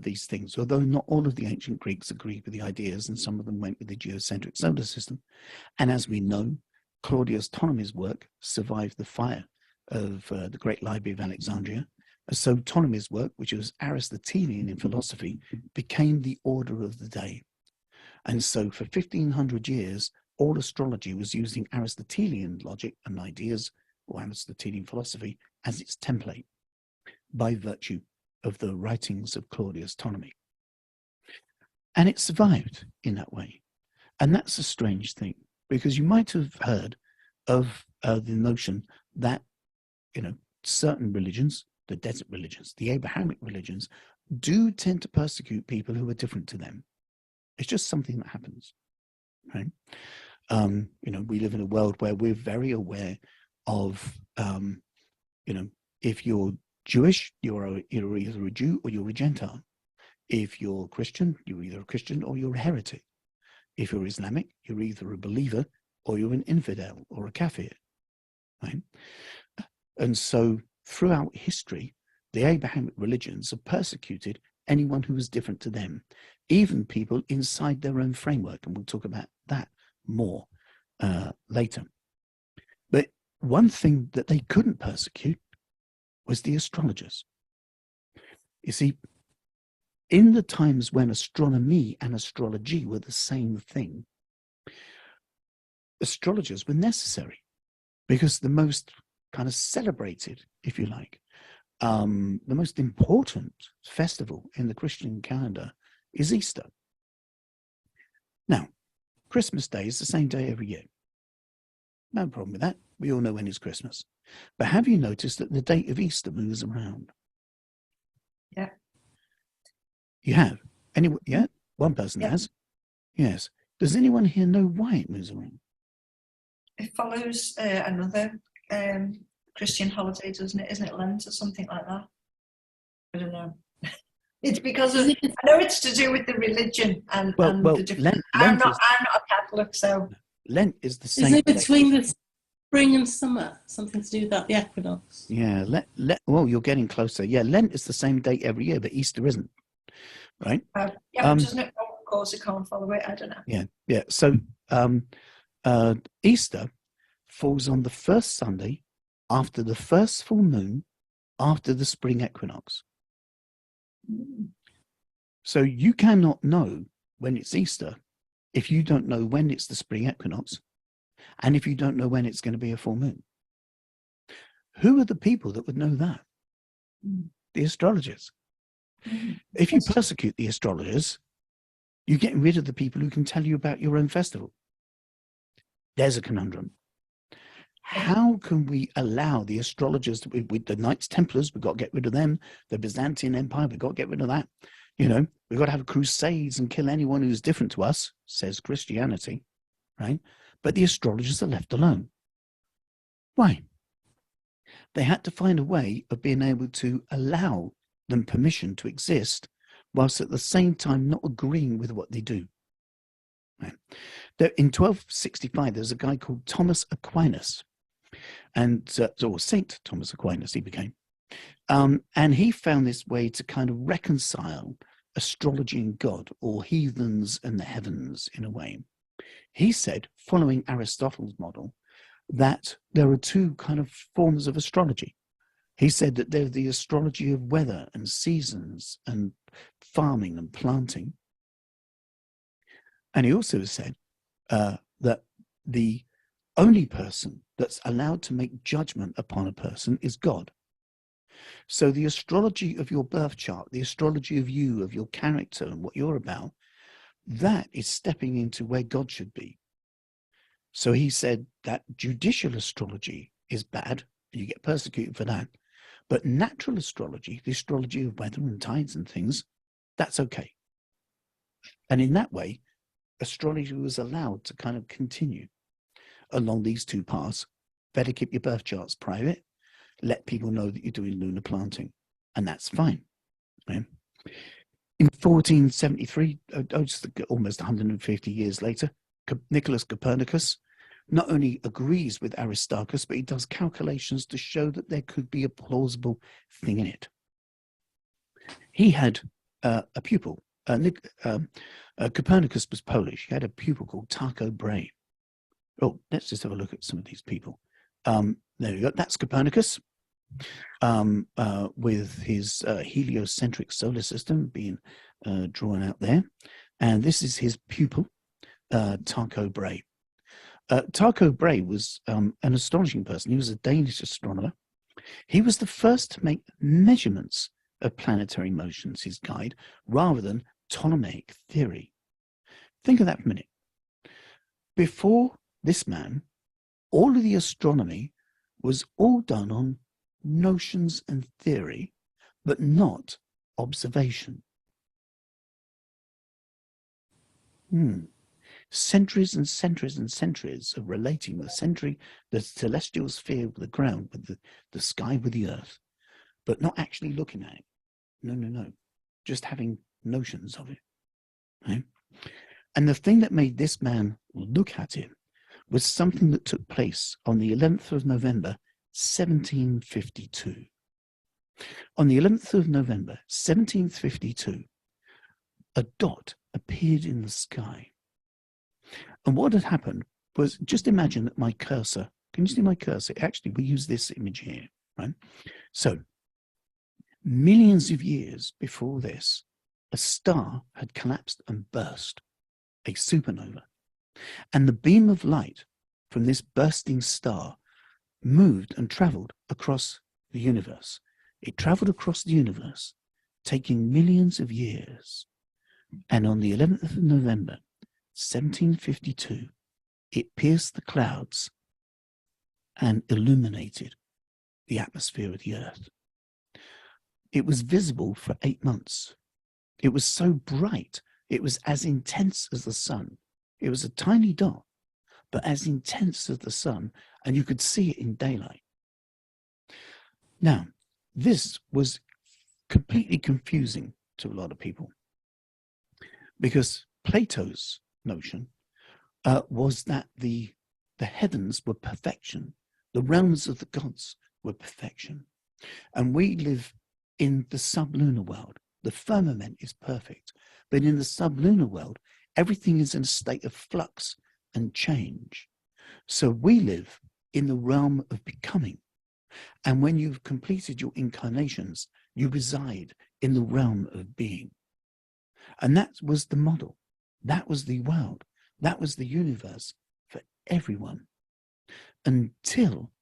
these things, although not all of the ancient Greeks agreed with the ideas, and some of them went with the geocentric solar system. And as we know, Claudius Ptolemy's work survived the fire of the Great Library of Alexandria. So Ptolemy's work, which was Aristotelian in philosophy, became the order of the day. And so for 1500 years, all astrology was using Aristotelian logic and ideas, or Aristotelian philosophy, as its template, by virtue of the writings of Claudius Ptolemy. And it survived in that way. And that's a strange thing, because you might have heard of the notion that, certain religions, the desert religions, the Abrahamic religions, do tend to persecute people who are different to them. It's just something that happens, right? We live in a world where we're very aware of, if you're Jewish, you're either a Jew or you're a Gentile. If you're Christian, you're either a Christian or you're a heretic. If you're Islamic, you're either a believer or you're an infidel or a kafir, right? And so throughout history, the Abrahamic religions have persecuted anyone who was different to them, even people inside their own framework. And we'll talk about that more later. But one thing that they couldn't persecute was the astrologers. You see, in the times when astronomy and astrology were the same thing, astrologers were necessary because the most kind of celebrated, if you like, the most important festival in the Christian calendar is Easter. Now, Christmas Day is the same day every year. No problem with that. We all know when it's Christmas. But have you noticed that the date of Easter moves around? Yeah. You have? Anyone? Yeah? One person Yeah. has. Yes. Does anyone here know why it moves around? It follows another Christian holiday, doesn't it? Isn't it Lent or something like that? I don't know. It's because of, I know it's to do with the religion and the different. I'm not a Catholic, so. Lent is the same. Is it between the spring and summer? Something to do with that, the equinox? Yeah, well, you're getting closer. Yeah, Lent is the same date every year, but Easter isn't, right? Yeah, but doesn't it? Of course, it can't follow it. I don't know. Yeah. So Easter falls on the first Sunday after the first full moon after the spring equinox. So you cannot know when it's Easter if you don't know when it's the spring equinox and if you don't know when it's going to be a full moon. Who are the people that would know that? The astrologers. If you persecute the astrologers, you're getting rid of the people who can tell you about your own festival. There's a conundrum. How can we allow the astrologers, with the Knights Templars, we've got to get rid of them, the Byzantine Empire, we've got to get rid of that. We've got to have crusades and kill anyone who's different to us, says Christianity, right? But the astrologers are left alone. Why? They had to find a way of being able to allow them permission to exist whilst at the same time not agreeing with what they do. Right? In 1265, there's a guy called Thomas Aquinas, or Saint Thomas Aquinas he became. And he found this way to kind of reconcile astrology and God, or heathens and the heavens in a way. He said, following Aristotle's model, that there are two kind of forms of astrology. He said that there's the astrology of weather and seasons and farming and planting. And he also said that the only person that's allowed to make judgment upon a person is God. So the astrology of your birth chart, the astrology of you, of your character and what you're about, that is stepping into where God should be. So he said that judicial astrology is bad, and you get persecuted for that. But natural astrology, the astrology of weather and tides and things, that's okay. And in that way, astrology was allowed to kind of continue along these two paths. Better keep your birth charts private. Let people know that you're doing lunar planting, and that's fine. Right? In 1473, just almost 150 years later, Nicholas Copernicus not only agrees with Aristarchus, but he does calculations to show that there could be a plausible thing in it. He had a pupil. Copernicus was Polish. He had a pupil called Tycho Brahe. Oh, let's just have a look at some of these people. There we go. That's Copernicus with his heliocentric solar system being drawn out there. And this is his pupil, Tycho Brahe. Tycho Brahe was an astonishing person. He was a Danish astronomer. He was the first to make measurements of planetary motions, his guide, rather than Ptolemaic theory. Think of that for a minute. Before this man, all of the astronomy was all done on notions and theory, but not observation. Centuries and centuries and centuries of relating the celestial sphere with the ground, with the sky with the earth, but not actually looking at it. No. Just having notions of it. Right? And the thing that made this man look at it was something that took place on the 11th of November, 1752. On the 11th of November, 1752, a dot appeared in the sky. And what had happened was, just imagine that my cursor, can you see my cursor? Actually, we use this image here, right? So, millions of years before this, a star had collapsed and burst, a supernova. And the beam of light from this bursting star moved and traveled across the universe. It traveled across the universe, taking millions of years. And on the 11th of November, 1752, it pierced the clouds and illuminated the atmosphere of the earth. It was visible for 8 months. It was so bright, it was as intense as the sun. It was a tiny dot, but as intense as the sun, and you could see it in daylight. Now, this was completely confusing to a lot of people, because Plato's notion was that the heavens were perfection, the realms of the gods were perfection, and we live in the sublunar world. The firmament is perfect, but in the sublunar world, everything is in a state of flux and change. So we live in the realm of becoming. And when you've completed your incarnations, you reside in the realm of being. And that was the model. That was the world. That was the universe for everyone. Until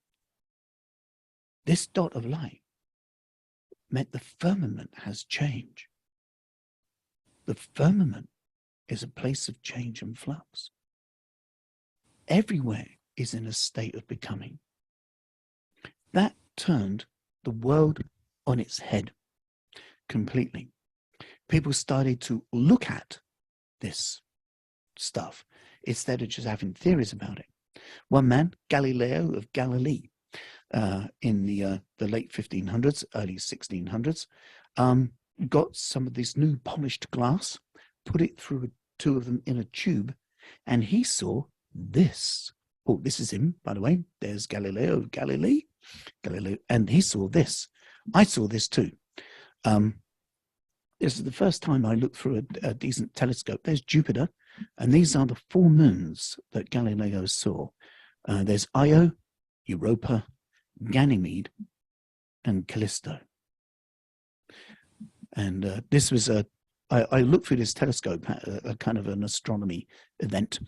this dot of light meant the firmament has change. The firmament is a place of change and flux. Everywhere is in a state of becoming. That turned the world on its head completely. People started to look at this stuff instead of just having theories about it. One man, Galileo of Galilee, in the late 1500s, early 1600s, got some of this new polished glass, put it through two of them in a tube, and he saw this. Oh, this is him, by the way. There's Galileo of Galilee. Galileo, and he saw this. I saw this too. This is the first time I looked through a decent telescope. There's Jupiter, and these are the 4 moons that Galileo saw. There's Io, Europa, Ganymede, and Callisto. And this was I looked through this telescope at a kind of an astronomy event,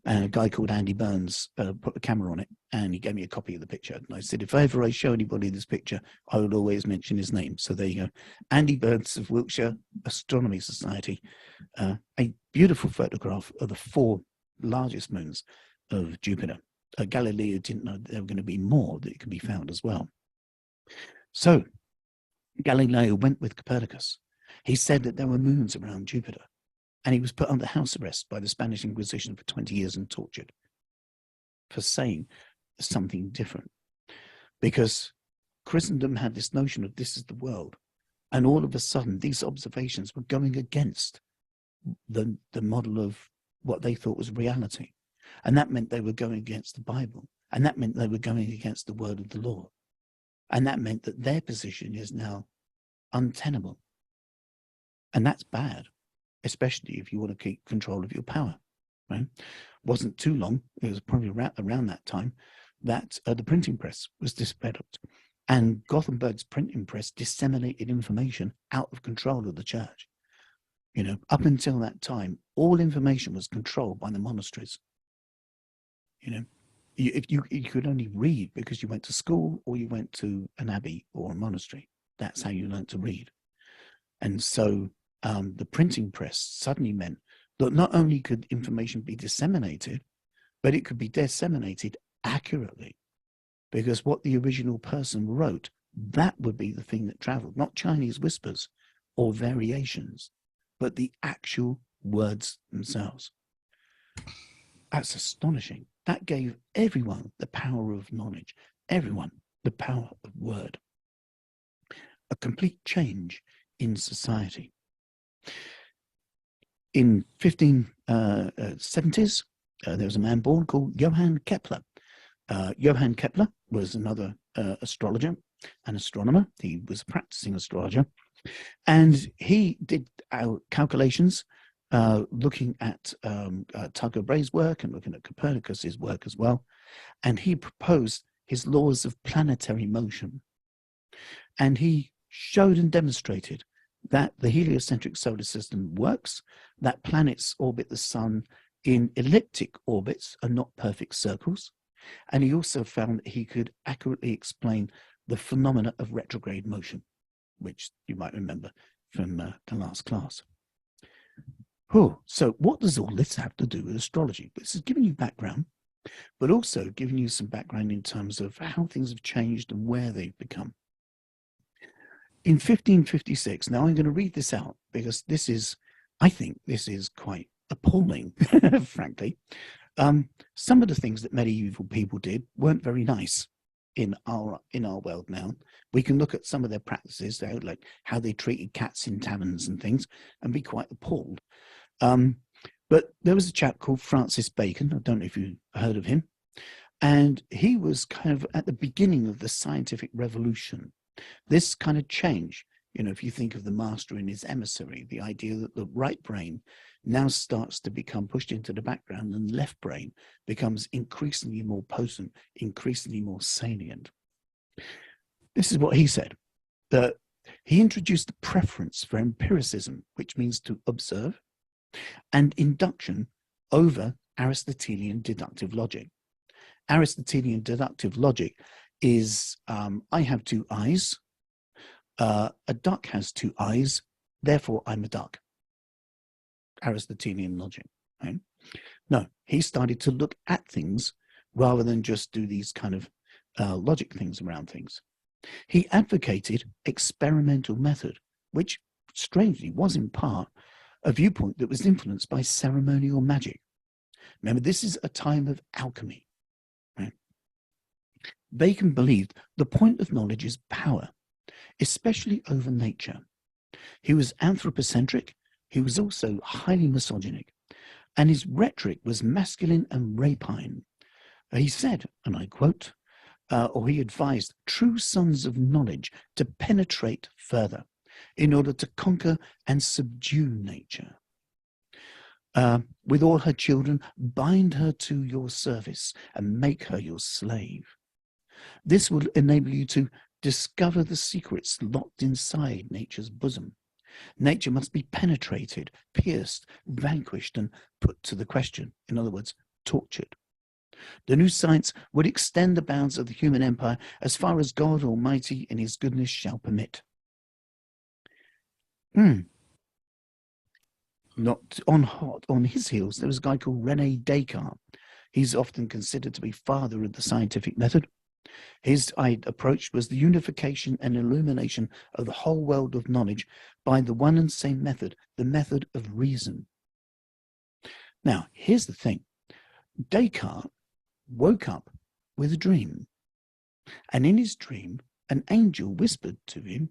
and a guy called Andy Burns put the camera on it, and he gave me a copy of the picture. And I said, if ever I show anybody this picture, I would always mention his name. So there you go. Andy Burns of Wiltshire Astronomy Society. A beautiful photograph of the 4 largest moons of Jupiter. Galileo didn't know there were going to be more that could be found as well. So Galileo went with Copernicus. He said that there were moons around Jupiter, and he was put under house arrest by the Spanish Inquisition for 20 years and tortured for saying something different, because Christendom had this notion of this is the world, and all of a sudden these observations were going against the model of what they thought was reality, and that meant they were going against the Bible, and that meant they were going against the word of the Lord, and that meant that their position is now untenable. And that's bad, especially if you want to keep control of your power, right? Wasn't too long, it was probably around that time, that the printing press was developed. And Gothenburg's printing press disseminated information out of control of the church. You know, up until that time, all information was controlled by the monasteries. You know, you could only read because you went to school or you went to an abbey or a monastery. That's how you learned to read. And so the printing press suddenly meant that not only could information be disseminated, but it could be disseminated accurately, because what the original person wrote, that would be the thing that traveled, not Chinese whispers or variations, but the actual words themselves. That's astonishing. That gave everyone the power of knowledge, everyone the power of word. A complete change in society. In 1570s, there was a man born called Johann Kepler. Johann Kepler was another astrologer and astronomer. He was a practicing astrologer. And he did calculations looking at Tycho Brahe's work and looking at Copernicus's work as well. And he proposed his laws of planetary motion. And he showed and demonstrated that the heliocentric solar system works, that planets orbit the sun in elliptic orbits and not perfect circles. And he also found that he could accurately explain the phenomena of retrograde motion, which you might remember from the last class. Oh, so what does all this have to do with astrology? This is giving you background, but also giving you some background in terms of how things have changed and where they've become. In 1556, now I'm going to read this out because this is, I think this is quite appalling, frankly. Some of the things that medieval people did weren't very nice in our world now. We can look at some of their practices, like how they treated cats in taverns and things, and be quite appalled. But there was a chap called Francis Bacon. I don't know if you heard of him. And he was kind of at the beginning of the scientific revolution. This kind of change, you know, if you think of the master and his emissary, the idea that the right brain now starts to become pushed into the background and the left brain becomes increasingly more potent, increasingly more salient. This is what he said, that he introduced a preference for empiricism, which means to observe, and induction over Aristotelian deductive logic. Aristotelian deductive logic is, I have two eyes, a duck has two eyes, therefore I'm a duck. Aristotelian logic, right? No, he started to look at things rather than just do these kind of logic things around things. He advocated experimental method, which strangely was in part a viewpoint that was influenced by ceremonial magic. Remember, this is a time of alchemy. Right? Bacon believed the point of knowledge is power, especially over nature. He was anthropocentric. He was also highly misogynic, and his rhetoric was masculine and rapine. He said, and I quote, or he advised true sons of knowledge to penetrate further in order to conquer and subdue nature. With all her children, bind her to your service and make her your slave. This will enable you to discover the secrets locked inside nature's bosom. Nature must be penetrated, pierced, vanquished, and put to the question. In other words, tortured. The new science would extend the bounds of the human empire as far as God Almighty in his goodness shall permit. Not on his heels, there was a guy called René Descartes. He's often considered to be father of the scientific method. His approach was the unification and illumination of the whole world of knowledge by the one and same method, the method of reason. Now, here's the thing. Descartes woke up with a dream, and in his dream, an angel whispered to him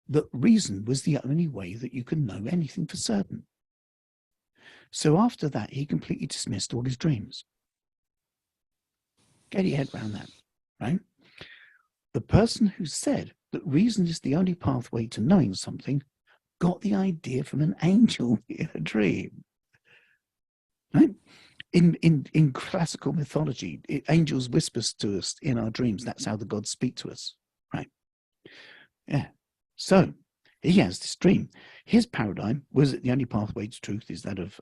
that reason was the only way that you can know anything for certain. So after that, he completely dismissed all his dreams. Get your head around that, right? The person who said that reason is the only pathway to knowing something got the idea from an angel in a dream. Right? In classical mythology, angels whispers to us in our dreams. That's how the gods speak to us, right? Yeah. So he has this dream. His paradigm was that the only pathway to truth is that of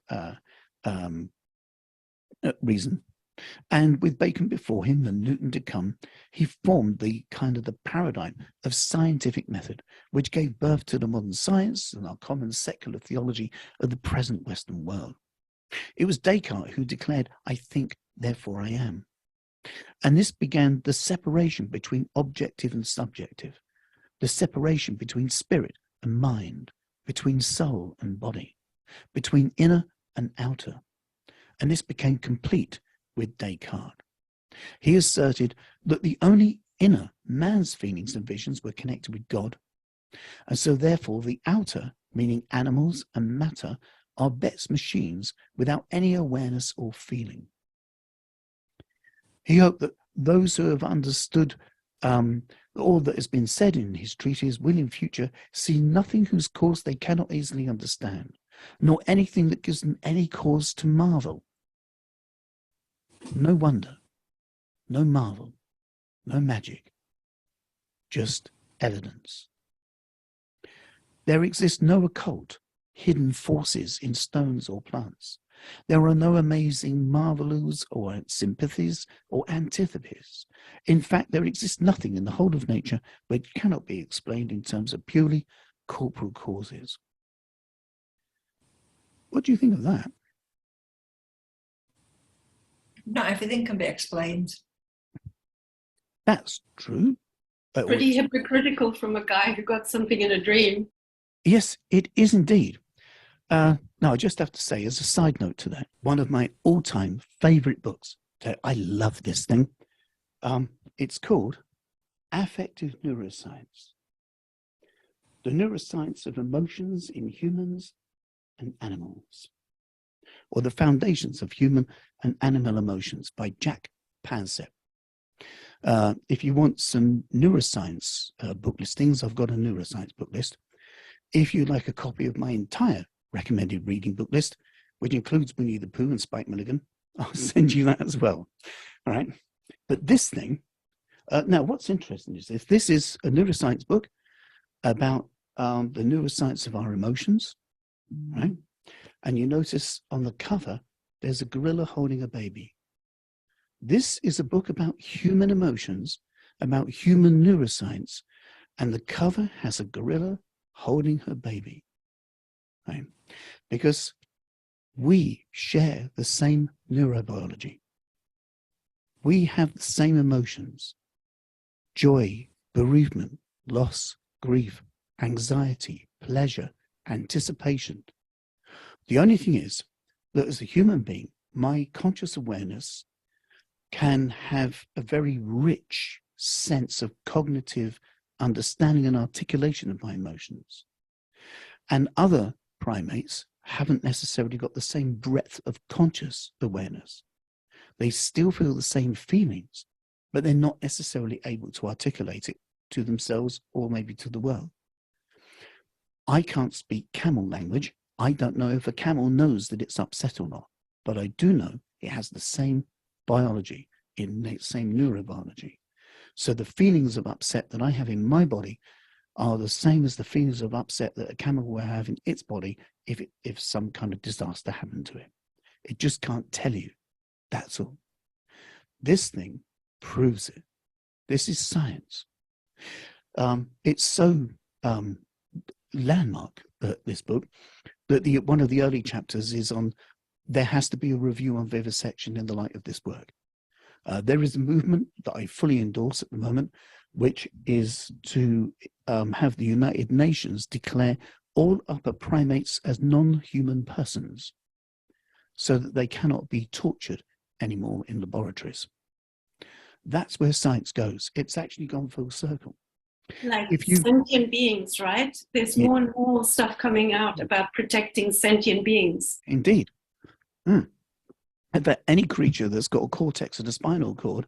reason. And with Bacon before him and Newton to come, he formed the kind of the paradigm of scientific method, which gave birth to the modern science and our common secular theology of the present Western world. It was Descartes who declared, "I think, therefore I am." And this began the separation between objective and subjective, the separation between spirit and mind, between soul and body, between inner and outer. And this became complete with Descartes. He asserted that the only inner, man's feelings and visions, were connected with God. And so therefore the outer, meaning animals and matter, are best machines without any awareness or feeling. He hoped that those who have understood all that has been said in his treatise will in future see nothing whose cause they cannot easily understand, nor anything that gives them any cause to marvel. No wonder, no marvel, no magic, just evidence. There exists no occult, hidden forces in stones or plants. There are no amazing marvelous or sympathies or antipathies. In fact, there exists nothing in the whole of nature which cannot be explained in terms of purely corporal causes. What do you think of that? Not everything can be explained. That's true. Pretty hypocritical from a guy who got something in a dream. Yes, it is indeed. Now, I just have to say, as a side note to that, one of my all-time favorite books, I love this thing, it's called Affective Neuroscience, the Neuroscience of Emotions in Humans and Animals, or the Foundations of Human and Animal Emotions by Jack Pansep. If you want some neuroscience book listings, I've got a neuroscience book list. If you'd like a copy of my entire recommended reading book list, which includes Winnie the Pooh and Spike Milligan, I'll send you that as well. All right. But this thing, now what's interesting is this is a neuroscience book about the neuroscience of our emotions, right? And you notice on the cover, there's a gorilla holding a baby. This is a book about human emotions, about human neuroscience, and the cover has a gorilla holding her baby, right? Because we share the same neurobiology. We have the same emotions: joy, bereavement, loss, grief, anxiety, pleasure, anticipation. The only thing is that as a human being, my conscious awareness can have a very rich sense of cognitive understanding and articulation of my emotions. And other primates haven't necessarily got the same breadth of conscious awareness. They still feel the same feelings, but they're not necessarily able to articulate it to themselves or maybe to the world. I can't speak camel language. I don't know if a camel knows that it's upset or not, but I do know it has the same biology, in the same neurobiology. So the feelings of upset that I have in my body are the same as the feelings of upset that a camel will have in its body if some kind of disaster happened to it. It just can't tell you. That's all. This thing proves it. This is science. It's so landmark, this book, that one of the early chapters is on, there has to be a review on vivisection in the light of this work. There is a movement that I fully endorse at the moment, which is to have the United Nations declare all upper primates as non-human persons so that they cannot be tortured anymore in laboratories. That's where science goes. It's actually gone full circle. Like sentient beings, right? There's more and more stuff coming out about protecting sentient beings. Indeed. In fact, any creature that's got a cortex and a spinal cord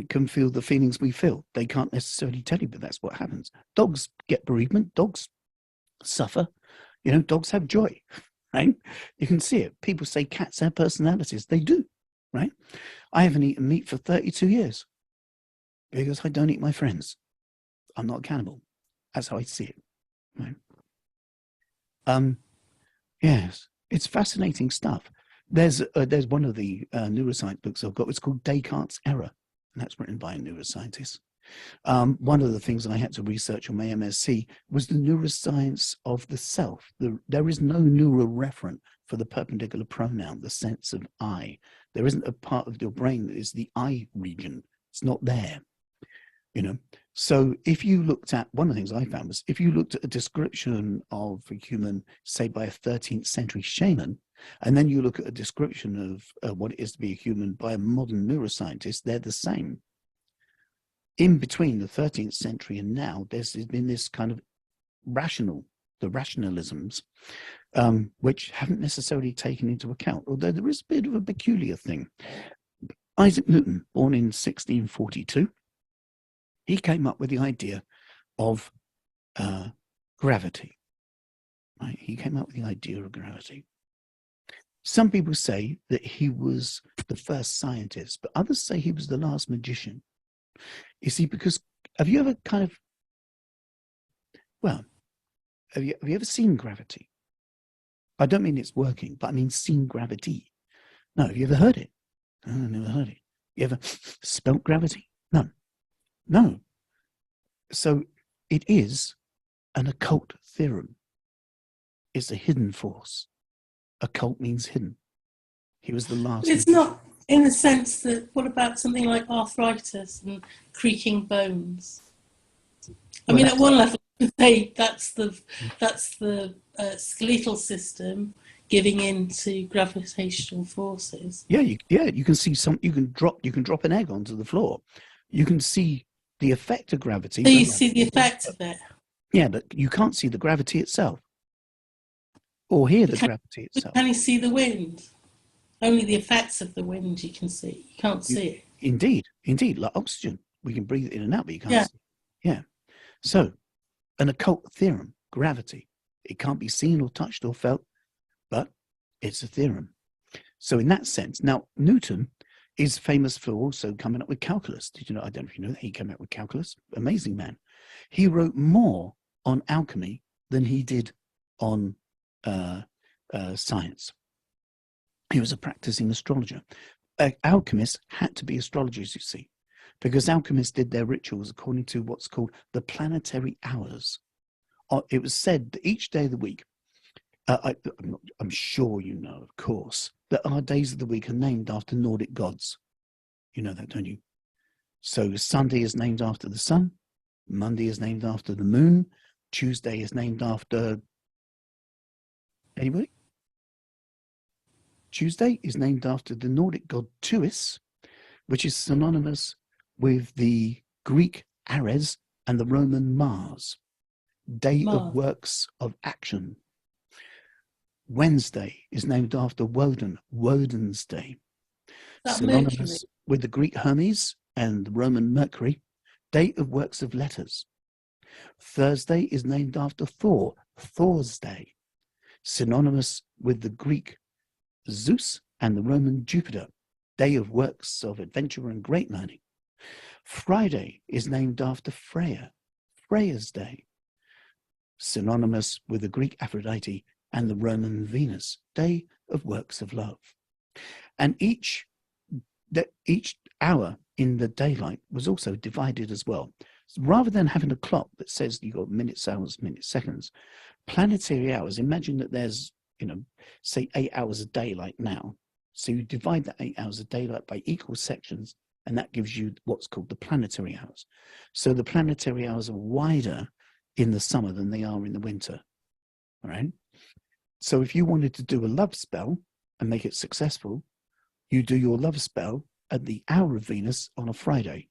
can feel the feelings we feel. They can't necessarily tell you, but that's what happens. Dogs get bereavement. Dogs suffer. Dogs have joy, right? You can see it. People say cats have personalities. They do, right? I haven't eaten meat for 32 years because I don't eat my friends. I'm not a cannibal. That's how I see it, right? Yes, it's fascinating stuff. There's one of the neuroscience books I've got. It's called Descartes' Error, and that's written by a neuroscientist. One of the things I had to research on my MSc was the neuroscience of the self. There is no neuroreferent for the perpendicular pronoun, the sense of I. There isn't a part of your brain that is the I region. It's not there. So if you looked at, one of the things I found was, if you looked at a description of a human, say by a 13th century shaman, and then you look at a description of what it is to be a human by a modern neuroscientist, they're the same. In between the 13th century and now, there's been this kind of the rationalisms, which haven't necessarily taken into account, although there is a bit of a peculiar thing. Isaac Newton, born in 1642, he came up with the idea of gravity. Right? He came up with the idea of gravity. Some people say that he was the first scientist, but others say he was the last magician. You see, because have you ever have you ever seen gravity? I don't mean it's working, but I mean seen gravity. No, have you ever heard it? No, I never heard it. You ever spelt gravity? No. So it is an occult theorem. It's a hidden force. Occult means hidden. He was the last. It's not in the sense that, what about something like arthritis and creaking bones? I mean, at one level, that's the skeletal system giving in to gravitational forces. Yeah, you can see you can drop an egg onto the floor. You can see the effect of gravity. So you see the effect of it. Yeah, but you can't see the gravity itself, or hear the gravity itself. Can you see the wind? Only the effects of the wind you can see. You can't see it. Indeed, like oxygen, we can breathe it in and out, but you can't see it. Yeah. So, an occult theorem, gravity. It can't be seen or touched or felt, but it's a theorem. So in that sense, now Newton is famous for also coming up with calculus. Did you know? I don't know if you know that he came up with calculus. Amazing man. He wrote more on alchemy than he did on science. He was a practicing astrologer. Alchemists had to be astrologers, you see, because alchemists did their rituals according to what's called the planetary hours. It was said that each day of the week, I'm sure you know, of course, that our days of the week are named after Nordic gods. You know that, don't you? So Sunday is named after the sun, Monday is named after the moon, Tuesday is named after anybody? Tuesday is named after the Nordic god Tuis, which is synonymous with the Greek Ares and the Roman Mars, day of works of action. Wednesday is named after Woden, Woden's day, synonymous with the Greek Hermes and the Roman Mercury, day of works of letters. Thursday is named after Thor, Thor's day, synonymous with the Greek Zeus and the Roman Jupiter, day of works of adventure and great learning. Friday is named after Freya, Freya's day, synonymous with the Greek Aphrodite and the Roman Venus, day of works of love. And each hour in the daylight was also divided as well. So rather than having a clock that says you've got minutes, hours, minutes, seconds, planetary hours, imagine that there's, say 8 hours a day like now. So you divide that 8 hours a daylight by equal sections, and that gives you what's called the planetary hours. So the planetary hours are wider in the summer than they are in the winter, all right? So if you wanted to do a love spell and make it successful, you do your love spell at the hour of Venus on a Friday.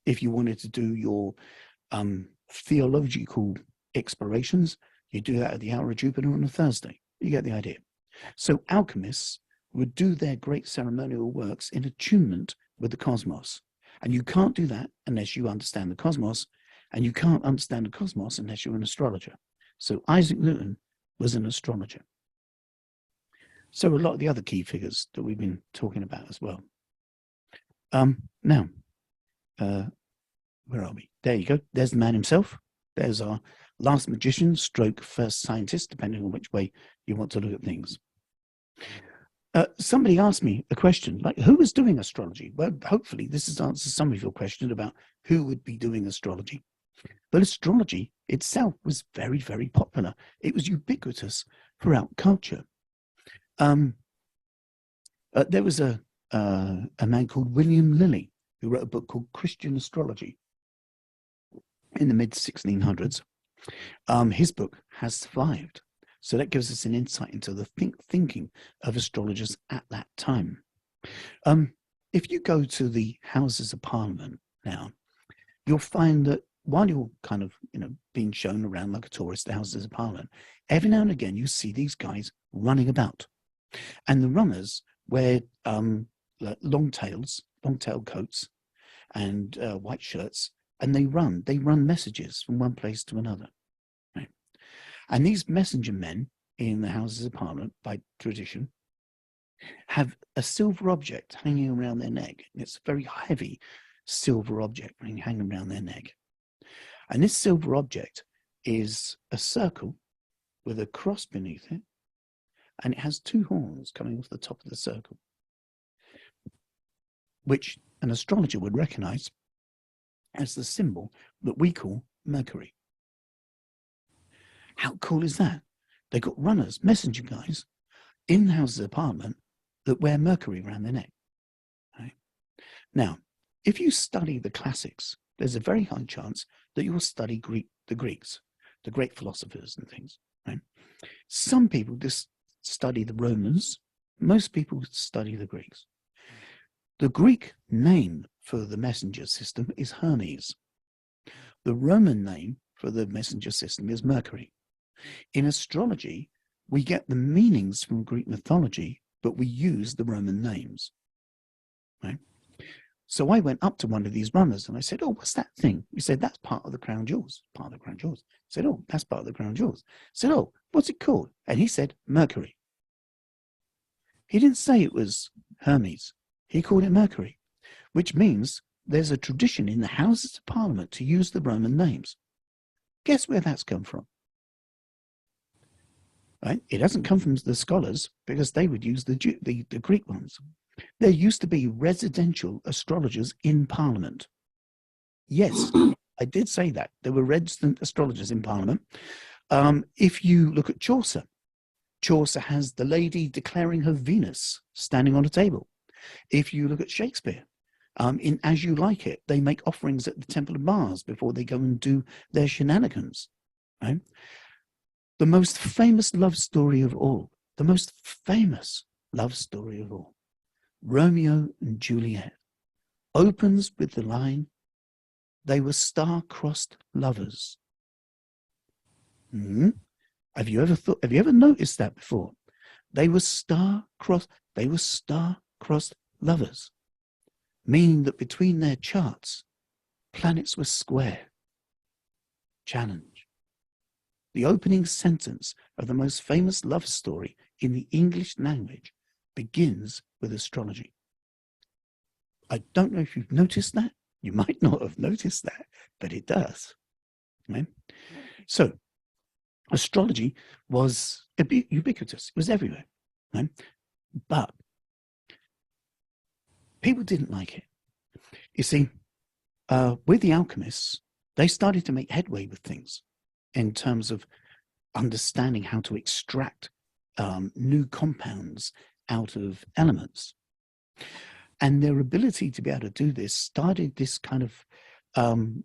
If you wanted to do your theological explorations, you do that at the hour of Jupiter on a Thursday. You get the idea. So alchemists would do their great ceremonial works in attunement with the cosmos. And you can't do that unless you understand the cosmos And you can't understand the cosmos unless you're an astrologer. So Isaac Newton was an astrologer. So a lot of the other key figures that we've been talking about as well. Now, where are we? There you go. There's the man himself. There's our last magician stroke first scientist, depending on which way you want to look at things. Somebody asked me a question, like, who was doing astrology? Well, hopefully this has answered some of your question about who would be doing astrology. But astrology itself was very, very popular. It was ubiquitous throughout culture. There was a man called William Lilly who wrote a book called Christian Astrology in the mid-1600s. His book has survived. So that gives us an insight into the thinking of astrologers at that time. If you go to the Houses of Parliament now, you'll find that while you're kind of, being shown around like a tourist, the Houses of Parliament, every now and again you see these guys running about. And the runners wear long-tailed coats and white shirts, and they run messages from one place to another. Right? And these messenger men in the Houses of Parliament, by tradition, have a silver object hanging around their neck. It's a very heavy silver object hanging around their neck. And this silver object is a circle with a cross beneath it, and it has two horns coming off the top of the circle, which an astrologer would recognize as the symbol that we call Mercury. How cool is that? They've got runners, messenger guys, in the Houses of Parliament that wear Mercury around their neck. Right? Now, if you study the classics, there's a very high chance that you'll study the Greeks, the great philosophers and things. Right? Some people just study the Romans. Most people study the Greeks. The Greek name for the messenger system is Hermes. The Roman name for the messenger system is Mercury. In astrology, we get the meanings from Greek mythology, but we use the Roman names. Right? So I went up to one of these runners and I said, "Oh, what's that thing?" He said, "That's part of the crown jewels." Part of the crown jewels. I said, "Oh, that's part of the crown jewels." I said, "Oh, what's it called?" And he said, "Mercury." He didn't say it was Hermes. He called it Mercury, which means there's a tradition in the Houses of Parliament to use the Roman names. Guess where that's come from? Right? It doesn't come from the scholars, because they would use the Greek ones. There used to be residential astrologers in Parliament. Yes, I did say that. There were resident astrologers in Parliament. If you look at Chaucer, Chaucer has the lady declaring her Venus standing on a table. If you look at Shakespeare, in As You Like It, they make offerings at the Temple of Mars before they go and do their shenanigans. Right? The most famous love story of all, Romeo and Juliet, opens with the line, "They were star-crossed lovers." Have you ever noticed that before? They were star-crossed lovers, meaning that between their charts, planets were square. Challenge. The opening sentence of the most famous love story in the English language begins with astrology. I don't know if you've noticed that. You might not have noticed that, but it does. Right? So, astrology was ubiquitous. It was everywhere. Right? But people didn't like it. You see, with the alchemists, they started to make headway with things in terms of understanding how to extract new compounds out of elements. And their ability to be able to do this started this kind of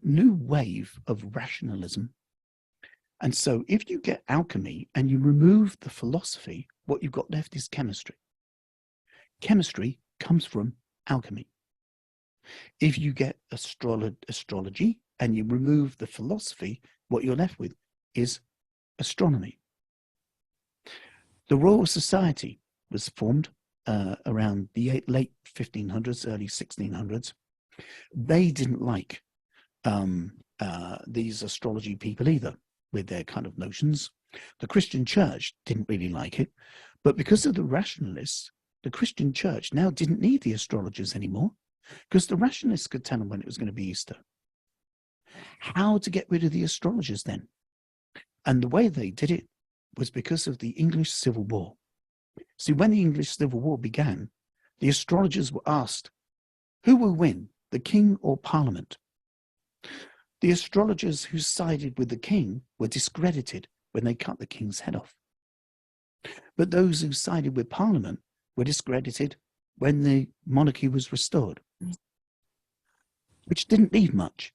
new wave of rationalism. And so if you get alchemy and you remove the philosophy, what you've got left is chemistry. Chemistry comes from alchemy. If you get astrology and you remove the philosophy, what you're left with is astronomy. The Royal Society was formed around the late 1500s, early 1600s. They didn't like these astrology people either, with their kind of notions. The Christian church didn't really like it, but because of the rationalists, the Christian church now didn't need the astrologers anymore, because the rationalists could tell them when it was going to be Easter. How to get rid of the astrologers then? And the way they did it was because of the English Civil War. See, when the English Civil War began, the astrologers were asked, who will win, the king or parliament? The astrologers who sided with the king were discredited when they cut the king's head off. But those who sided with parliament were discredited when the monarchy was restored, which didn't need much.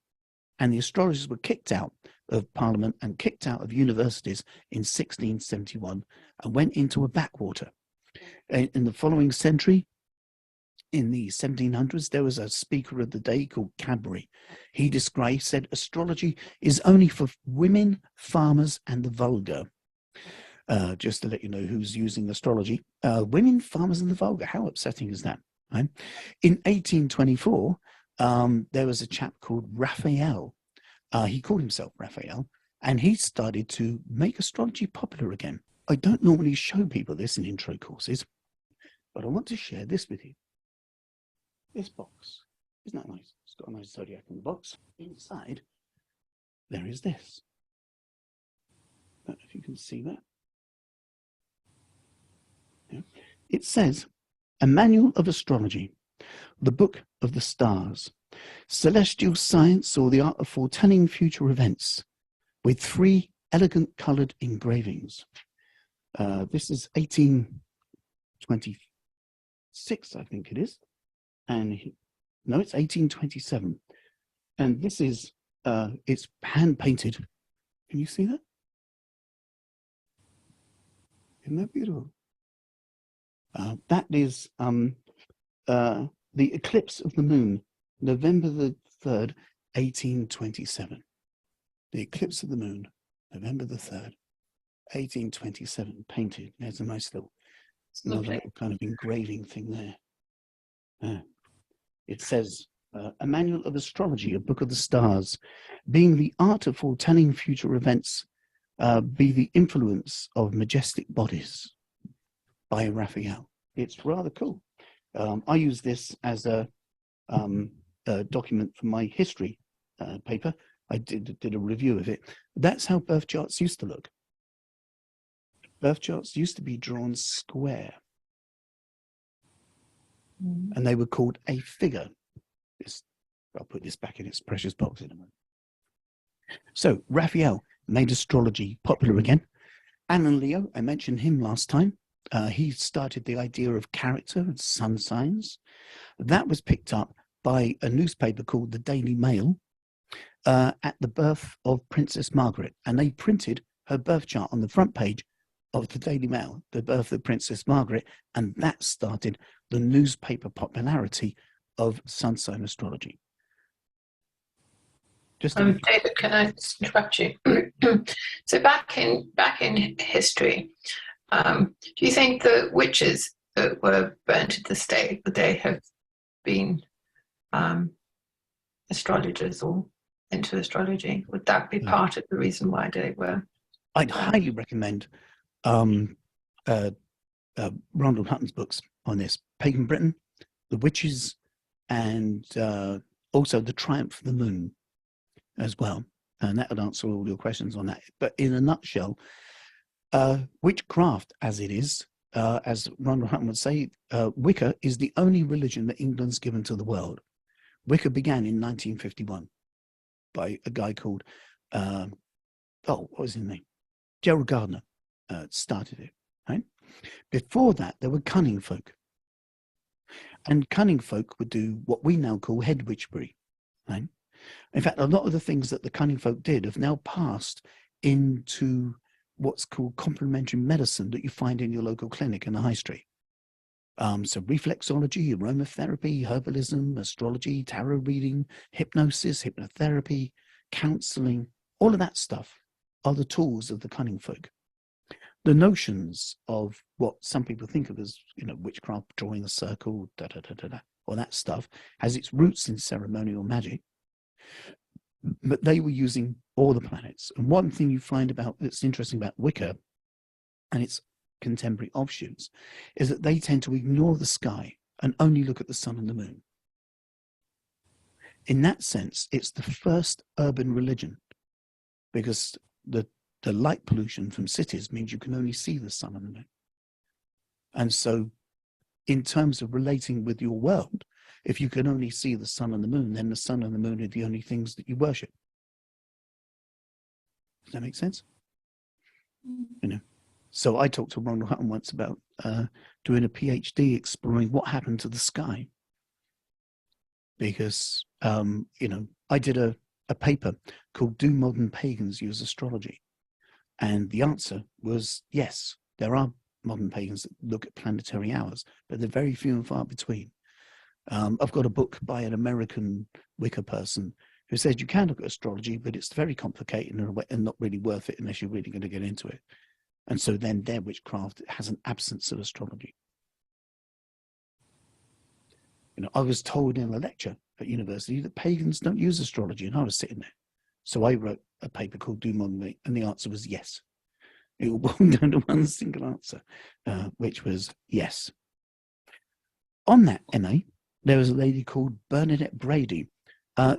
And the astrologers were kicked out of parliament and kicked out of universities in 1671 and went into a backwater. In the following century, in the 1700s, there was a speaker of the day called Cadbury. He said astrology is only for women, farmers, and the vulgar. Just to let you know who's using astrology. Women, farmers, and the vulgar. How upsetting is that? Right? In 1824, there was a chap called Raphael. He called himself Raphael, and he started to make astrology popular again. I don't normally show people this in intro courses, but I want to share this with you. This box. Isn't that nice? It's got a nice zodiac in the box. Inside, there is this. I don't know if you can see that. Yeah. It says, A Manual of Astrology, the Book of the Stars, Celestial Science or the Art of Foretelling Future Events, with 3 elegant coloured engravings. This is 1826, I think it is. And no, it's 1827. And this is, it's hand painted. Can you see that? Isn't that beautiful? That is the eclipse of the moon, November the 3rd, 1827. The eclipse of the moon, November the 3rd, 1827, painted. There's a nice little, another little kind of engraving thing there. It says, A Manual of Astrology, a Book of the Stars, being the art of foretelling future events, be the influence of majestic bodies, by Raphael. It's rather cool. I use this as a document for my history paper. I did a review of it. That's how birth charts used to look. Birth charts used to be drawn square. And they were called a figure. I'll put this back in its precious box in a moment. So Raphael made astrology popular again. Alan Leo, I mentioned him last time. He started the idea of character and sun signs. That was picked up by a newspaper called the Daily Mail at the birth of Princess Margaret. And they printed her birth chart on the front page of the Daily Mail, the birth of Princess Margaret, and that started the newspaper popularity of sun sign astrology. Just David, can I just interrupt you? So back in history, do you think the witches that were burnt at the stake, would they have been astrologers or into astrology? Would that be part of the reason why they were? I'd highly recommend Ronald Hutton's books on this, Pagan Britain, The Witches, and also The Triumph of the Moon as well. And that would answer all your questions on that. But in a nutshell, witchcraft as it is, as Ronald Hutton would say, Wicca is the only religion that England's given to the world. Wicca began in 1951 by a guy called, what was his name? Gerald Gardner started it, right? Before that, there were cunning folk. And cunning folk would do what we now call head witchery, right? In fact, a lot of the things that the cunning folk did have now passed into what's called complementary medicine that you find in your local clinic in the high street. So reflexology, aromatherapy, herbalism, astrology, tarot reading, hypnosis, hypnotherapy, counseling, all of that stuff are the tools of the cunning folk. The notions of what some people think of as, witchcraft, drawing a circle, all that stuff, has its roots in ceremonial magic. but they were using all the planets. And one thing you find about that's interesting about Wicca and its contemporary offshoots is that they tend to ignore the sky and only look at the sun and the moon. In that sense, it's the first urban religion, because the light pollution from cities means you can only see the sun and the moon. And so in terms of relating with your world, if you can only see the sun and the moon, then the sun and the moon are the only things that you worship. Does that make sense? You know, so I talked to Ronald Hutton once about doing a PhD exploring what happened to the sky, because you know, I did a paper called "Do Modern Pagans Use Astrology?" And the answer was yes. There are modern pagans that look at planetary hours, but they're very few and far between. I've got a book by an American Wicca person who says you can look at astrology, but it's very complicated and not really worth it unless you're really going to get into it. And so then their witchcraft has an absence of astrology. You know, I was told in a lecture at university that pagans don't use astrology, and I was sitting there. So I wrote a paper called "Do Modern," and the answer was yes. It all boiled down to one single answer, which was yes. On that MA, there was a lady called Bernadette Brady.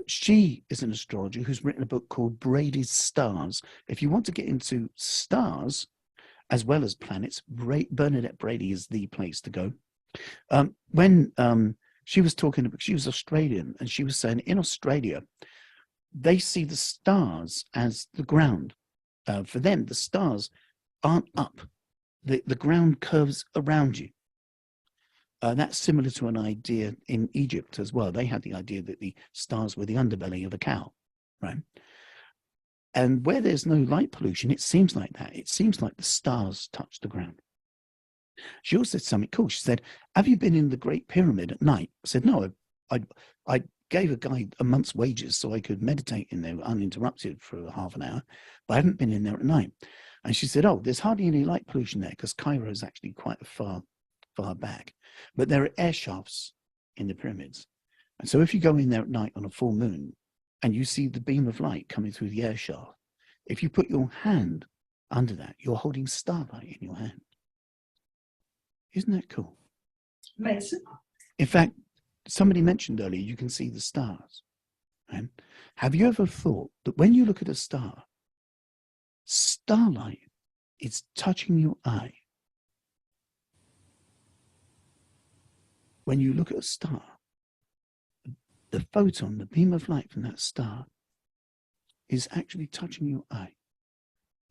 She is an astrologer who's written a book called Brady's Stars. If you want to get into stars as well as planets, Bernadette Brady is the place to go. When she was talking about, she was Australian, and she was saying in Australia, they see the stars as the ground. For them, the stars aren't up. The ground curves around you. That's similar to an idea in Egypt as well. They had the idea that the stars were the underbelly of a cow, right? And where there's no light pollution, it seems like that. It seems like the stars touch the ground. She also said something cool. She said, "Have you been in the Great Pyramid at night?" I said, "No, I gave a guy a month's wages so I could meditate in there uninterrupted for half an hour, but I haven't been in there at night." And she said, "Oh, there's hardly any light pollution there because Cairo is actually quite far back. But there are air shafts in the pyramids. And so if you go in there at night on a full moon and you see the beam of light coming through the air shaft, if you put your hand under that, you're holding starlight in your hand." Isn't that cool? Amazing. In fact, somebody mentioned earlier, you can see the stars. Right? Have you ever thought that when you look at a star, starlight is touching your eye? When you look at a star, the photon, the beam of light from that star is actually touching your eye.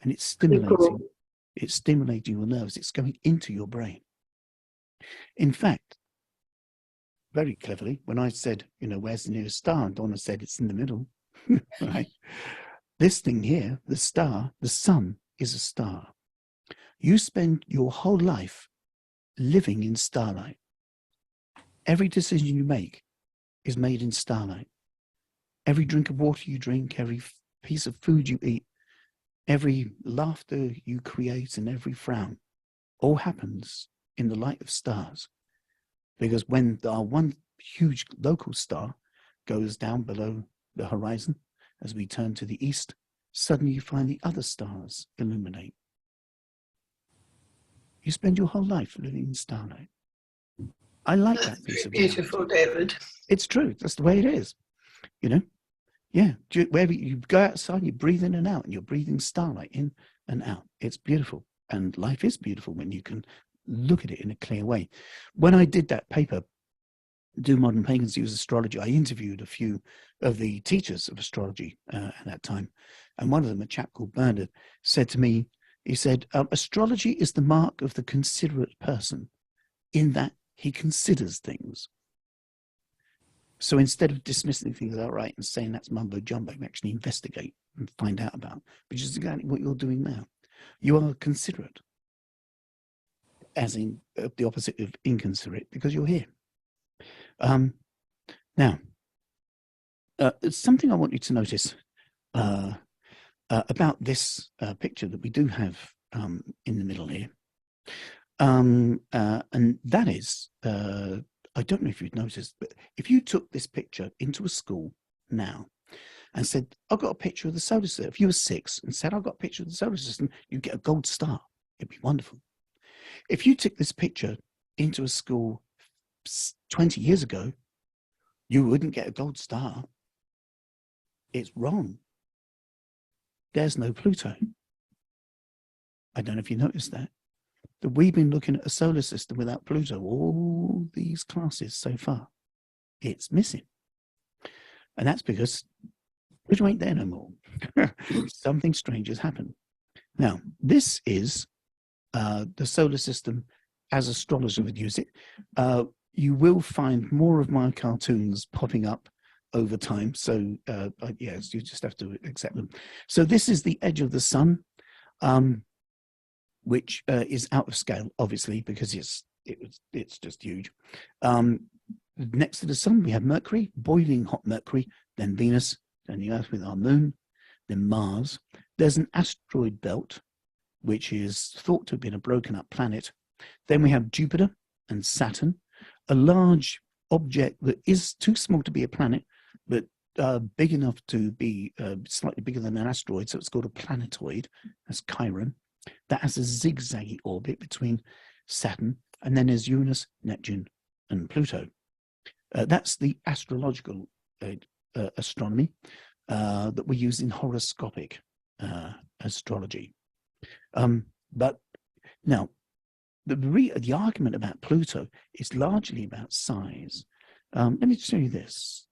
And it's stimulating your nerves. It's going into your brain. In fact, very cleverly, when I said, you know, where's the nearest star? And Donna said it's in the middle, right? This thing here, the star, the sun is a star. You spend your whole life living in starlight. Every decision you make is made in starlight. Every drink of water you drink, every piece of food you eat, every laughter you create, and every frown all happens in the light of stars. Because when our one huge local star goes down below the horizon, as we turn to the east, suddenly you find the other stars illuminate. You spend your whole life living in starlight. I like That's that piece of beautiful, reality. David. It's true. That's the way it is. You know? Yeah. Wherever you go outside, you breathe in and out, and you're breathing starlight in and out. It's beautiful. And life is beautiful when you can look at it in a clear way. When I did that paper, "Do Modern Pagans Use Astrology?" I interviewed a few of the teachers of astrology at that time. And one of them, a chap called Bernard, said to me, he said, "Astrology is the mark of the considerate person in that he considers things." So instead of dismissing things outright and saying that's mumbo jumbo, you actually investigate and find out about, which is exactly what you're doing now. You are considerate, as in the opposite of inconsiderate, because you're here. Now, something I want you to notice about this picture that we do have in the middle here. And that is, I don't know if you've noticed, but if you took this picture into a school now and said, I've got a picture of the solar system. If you were 6 and said, I've got a picture of the solar system, you'd get a gold star. It'd be wonderful. If you took this picture into a school 20 years ago, you wouldn't get a gold star. It's wrong. There's no Pluto. I don't know if you noticed that. That we've been looking at a solar system without Pluto all these classes so far. It's missing. And that's because Pluto ain't there no more. Something strange has happened. Now, this is the solar system as astrologers would use it. You will find more of my cartoons popping up over time. So yes, you just have to accept them. So this is the edge of the sun, which is out of scale, obviously, because it's just huge. Next to the sun, we have Mercury, boiling hot Mercury, then Venus, then the Earth with our moon, then Mars. There's an asteroid belt, which is thought to have been a broken up planet. Then we have Jupiter and Saturn, a large object that is too small to be a planet, but big enough to be slightly bigger than an asteroid. So it's called a planetoid. That's Chiron. That has a zigzaggy orbit between Saturn, and then there's Uranus, Neptune, and Pluto. That's the astrological astronomy that we use in horoscopic astrology. But now, the argument about Pluto is largely about size. Let me show you this.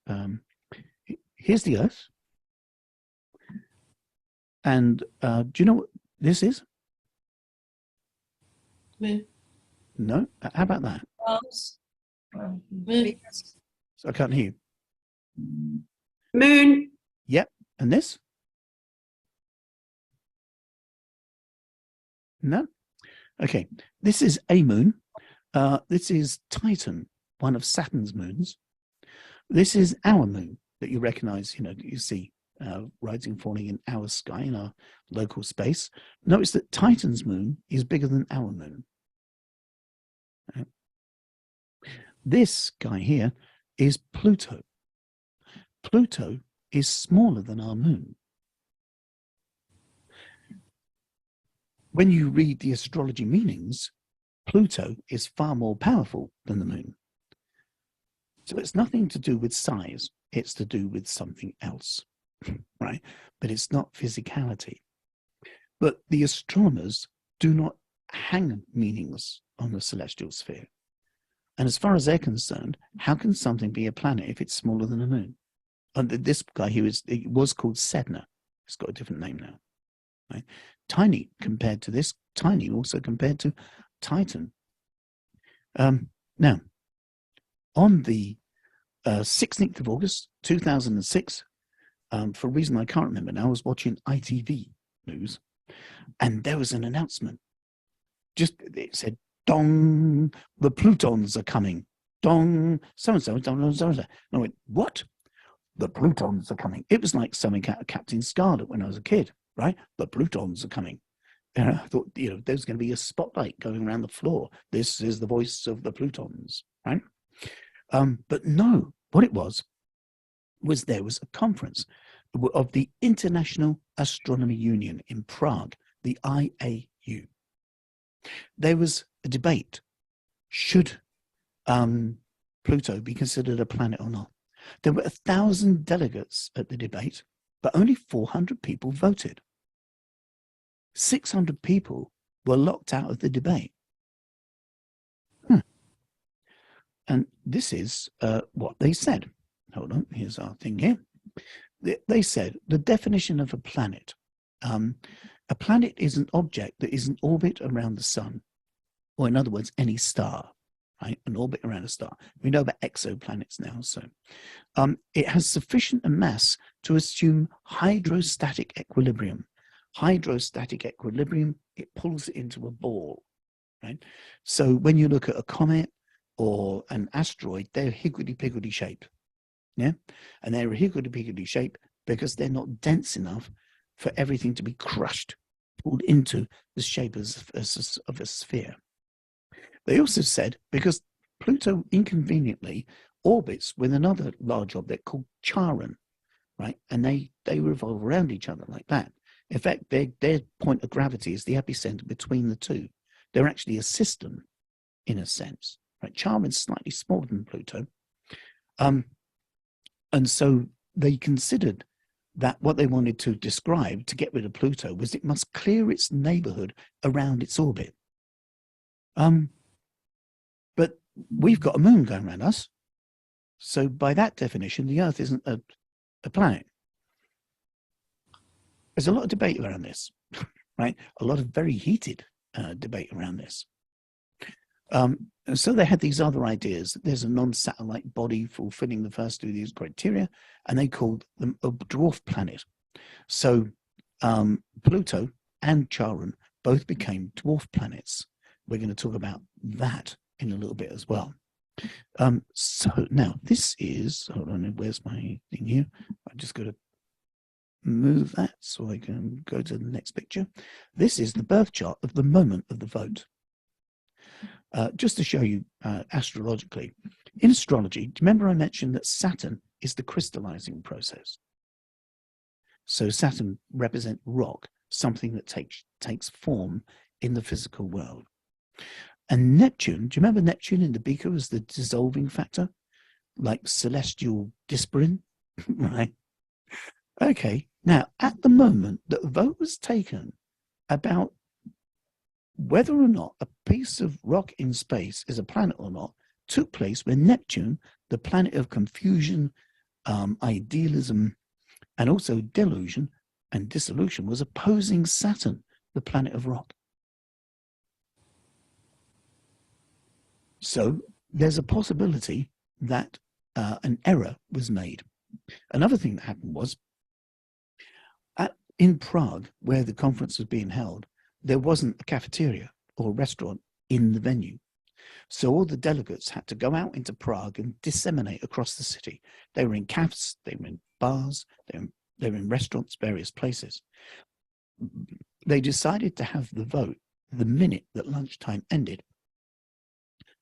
Here's the Earth. And do you know what this is? Moon. No? How about that? Moon. So I can't hear you. Moon. Yep. And this? No? Okay. This is a moon. This is Titan, one of Saturn's moons. This is our moon that you recognize, that you see rising, falling in our sky, in our local space. Notice that Titan's moon is bigger than our moon. This guy here is Pluto. Pluto is smaller than our moon. When you read the astrology meanings, Pluto is far more powerful than the moon. So it's nothing to do with size, it's to do with something else, right? But it's not physicality. But the astronomers do not hang meanings on the celestial sphere. And as far as they're concerned, how can something be a planet if it's smaller than a moon? And this guy here it was called Sedna. It's got a different name now. Right? Tiny compared to this, tiny also compared to Titan. Now, on the 16th of August, 2006, for a reason I can't remember now, I was watching ITV news, and there was an announcement. It said, dong, the Plutons are coming. Dong, so-and-so, so-and-so. And I went, what? The Plutons are coming. It was like something out of Captain Scarlet when I was a kid, right? The Plutons are coming. And I thought, there's going to be a spotlight going around the floor. This is the voice of the Plutons, right? But no, what it was there was a conference of the International Astronomy Union in Prague, the IAU. There was a debate. Should Pluto be considered a planet or not? There were 1,000 delegates at the debate, but only 400 people voted. 600 people were locked out of the debate. And this is what they said. Hold on, here's our thing here. They said the definition of a planet. A planet is an object that is in orbit around the sun, or in other words, any star, right? An orbit around a star. We know about exoplanets now. So it has sufficient mass to assume hydrostatic equilibrium. Hydrostatic equilibrium, it pulls it into a ball, right? So when you look at a comet or an asteroid, they're higgledy-piggledy shaped, yeah? And they're a higgledy-piggledy shape because they're not dense enough for everything to be crushed, pulled into the shape of a sphere. They also said because Pluto inconveniently orbits with another large object called Charon, right? And they revolve around each other like that. In fact, their point of gravity is the epicenter between the two. They're actually a system in a sense, right? Charon's slightly smaller than Pluto. And so they considered that what they wanted to describe to get rid of Pluto was it must clear its neighborhood around its orbit. But we've got a moon going around us. So by that definition, the Earth isn't a planet. There's a lot of debate around this, right? A lot of very heated debate around this. So they had these other ideas. There's a non-satellite body fulfilling the first of these criteria, and they called them a dwarf planet. So Pluto and Charon both became dwarf planets. We're going to talk about that in a little bit as well. So now this is, hold on, where's my thing here? I just got to move that so I can go to the next picture. This is the birth chart of the moment of the vote. Just to show you astrologically, in astrology, do you remember I mentioned that Saturn is the crystallizing process? So Saturn represents rock, something that takes form in the physical world. And Neptune, do you remember Neptune in the beaker as the dissolving factor? Like celestial disprin, right? Okay, now at the moment that a vote was taken about whether or not a piece of rock in space is a planet or not took place when Neptune, the planet of confusion, idealism, and also delusion and dissolution, was opposing Saturn, the planet of rock. So there's a possibility that an error was made. Another thing that happened was in Prague, where the conference was being held, there wasn't a cafeteria or restaurant in the venue. So all the delegates had to go out into Prague and disseminate across the city. They were in cafes, they were in bars, they were in restaurants, various places. They decided to have the vote the minute that lunchtime ended.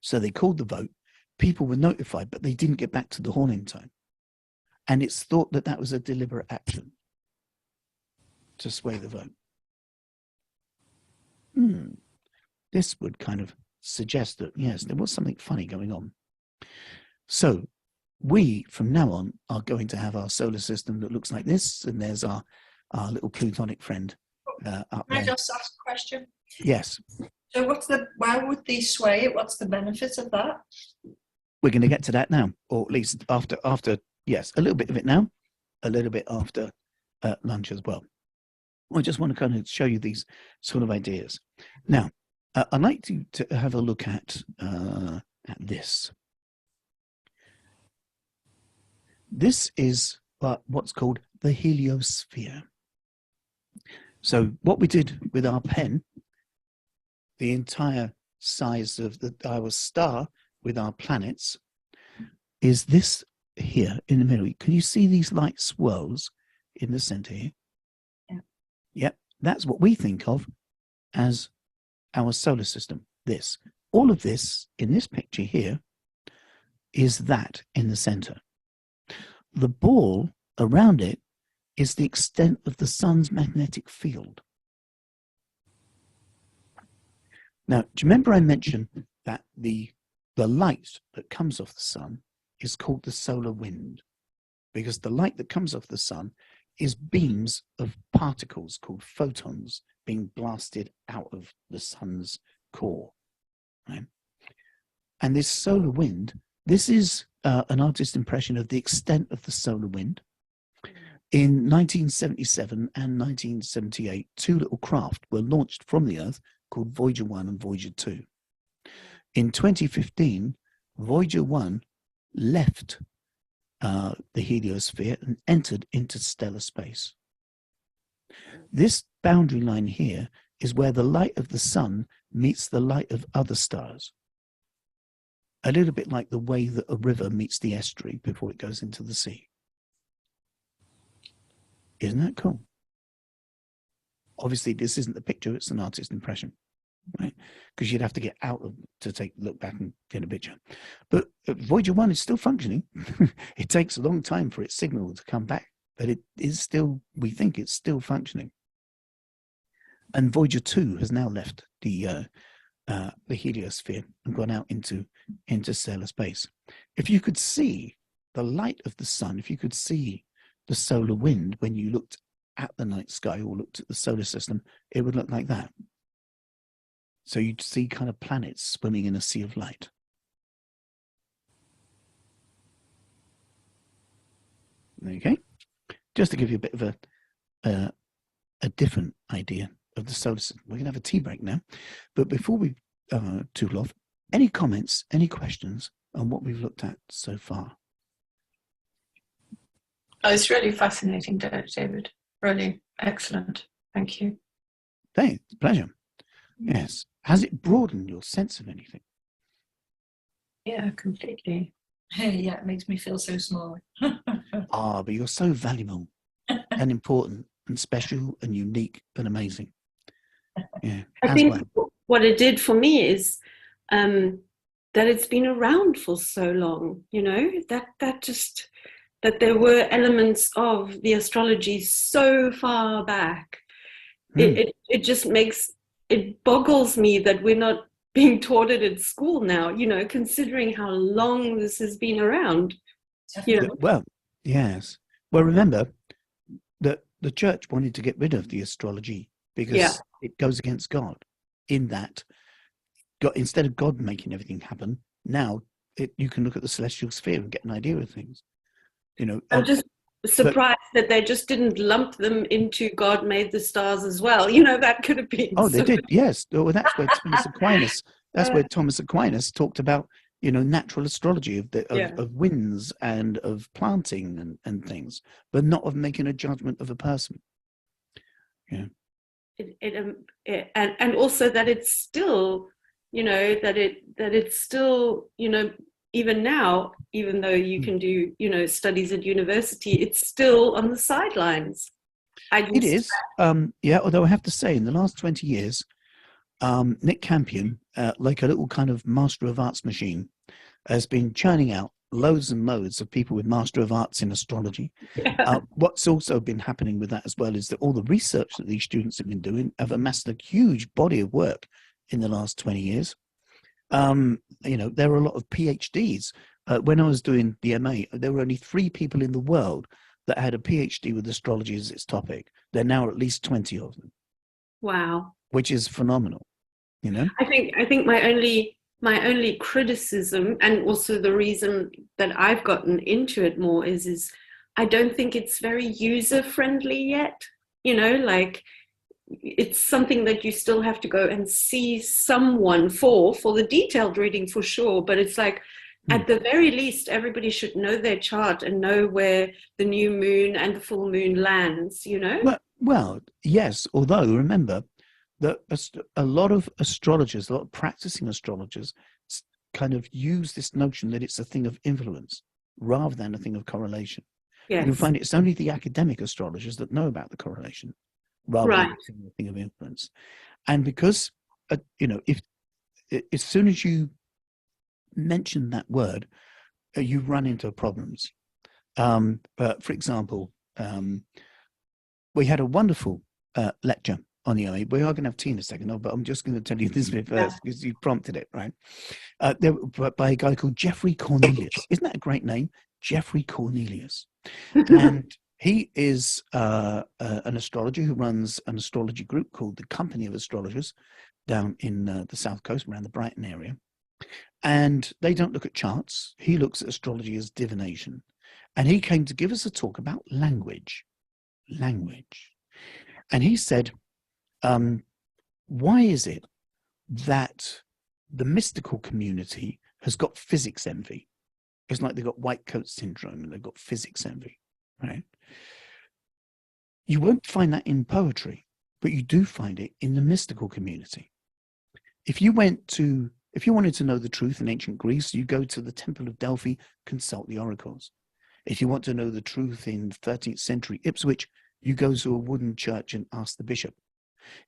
So they called the vote. People were notified, but they didn't get back to the hall in time. And it's thought that that was a deliberate action to sway the vote. This would kind of suggest that, yes, there was something funny going on. So we, from now on, are going to have our solar system that looks like this, and there's our little plutonic friend up there. Can I just ask a question? Yes. So why would they sway it? What's the benefit of that? We're going to get to that now, or at least after, yes, a little bit of it now, a little bit after lunch as well. I just want to kind of show you these sort of ideas. Now, I'd like to have a look at this. This is what's called the heliosphere. So what we did with our pen, the entire size of our star with our planets, is this here in the middle. Can you see these light swirls in the center here? Yep, that's what we think of as our solar system. This, all of this in this picture here is that in the center. The ball around it is the extent of the sun's magnetic field. Now, do you remember I mentioned that the light that comes off the sun is called the solar wind, because the light that comes off the sun is beams of particles called photons being blasted out of the sun's core, right? And this solar wind, this is an artist's impression of the extent of the solar wind. In 1977 and 1978, two little craft were launched from the Earth called Voyager 1 and Voyager 2. In 2015, Voyager 1 left the heliosphere and entered into stellar space. This boundary line here is where the light of the sun meets the light of other stars. A little bit like the way that a river meets the estuary before it goes into the sea. Isn't that cool? Obviously, this isn't the picture, it's an artist's impression, right? Because you'd have to get out of to look back and get a picture. But Voyager 1 is still functioning. It takes a long time for its signal to come back but it is still, we think it's still functioning. And Voyager 2 has now left the heliosphere and gone out into interstellar space. If you could see the light of the sun, if you could see the solar wind when you looked at the night sky or looked at the solar system, it would look like that. So you'd see kind of planets swimming in a sea of light. Okay, just to give you a bit of a different idea of the solar system. We're going to have a tea break now, but before we tool off, any comments, any questions on what we've looked at so far? Oh, it's really fascinating, David. Really excellent. Thank you. Thanks, pleasure. Yes. Has it broadened your sense of anything? Yeah, completely. Yeah, it makes me feel so small. Ah, but you're so valuable and important and special and unique and amazing. Yeah. I think what it did for me is that it's been around for so long, you know, that there were elements of the astrology so far back. It just it boggles me that we're not being taught it at school now, you know, considering how long this has been around. You know? Well, yes. Well, remember that the church wanted to get rid of the astrology because it goes against God, in that God, instead of God making everything happen, now you can look at the celestial sphere and get an idea of things. You know, I'm just surprised that they just didn't lump them into God made the stars as well. You know, that could have been. Oh, they did. Yes. Well, that's where Thomas Aquinas. That's where Thomas Aquinas talked about, you know, natural astrology of winds and of planting and things, but not of making a judgment of a person. Yeah. And also that it's still, you know, that it's still, you know, even now, even though you can do, you know, studies at university, it's still on the sidelines. It is. Yeah, although I have to say, in the last 20 years, Nick Campion, like a little kind of Master of Arts machine, has been churning out loads and loads of people with Master of Arts in astrology. What's also been happening with that as well is that all the research that these students have been doing have amassed a huge body of work in the last 20 years. You know, there are a lot of PhDs. When I was doing the MA, there were only 3 people in the world that had a PhD with astrology as its topic. There now are at least 20 of them. Wow. Which is phenomenal, you know? I think my only criticism, and also the reason that I've gotten into it more, is I don't think it's very user friendly yet. You know, like it's something that you still have to go and see someone for the detailed reading for sure. But it's like, at the very least, everybody should know their chart and know where the new moon and the full moon lands, you know? Well, yes, although remember that a lot of astrologers, a lot of practicing astrologers kind of use this notion that it's a thing of influence rather than a thing of correlation. Yes. You'll find it's only the academic astrologers that know about the correlation rather than a thing of influence. And because, you know, if as soon as you mention that word, you run into problems. But for example, we had a wonderful lecture on the OA. We are going to have tea in a second, but I'm just going to tell you this bit first because you prompted it, right? By a guy called Jeffrey Cornelius. Isn't that a great name? Jeffrey Cornelius. And he is an astrologer who runs an astrology group called the Company of Astrologers down in the South Coast, around the Brighton area. And they don't look at charts. He looks at astrology as divination. And he came to give us a talk about language. And he said, why is it that the mystical community has got physics envy? It's like they've got white coat syndrome and they've got physics envy, right? You won't find that in poetry, but you do find it in the mystical community. If you wanted to know the truth in ancient Greece, you go to the Temple of Delphi, consult the oracles. If you want to know the truth in 13th century Ipswich, you go to a wooden church and ask the bishop.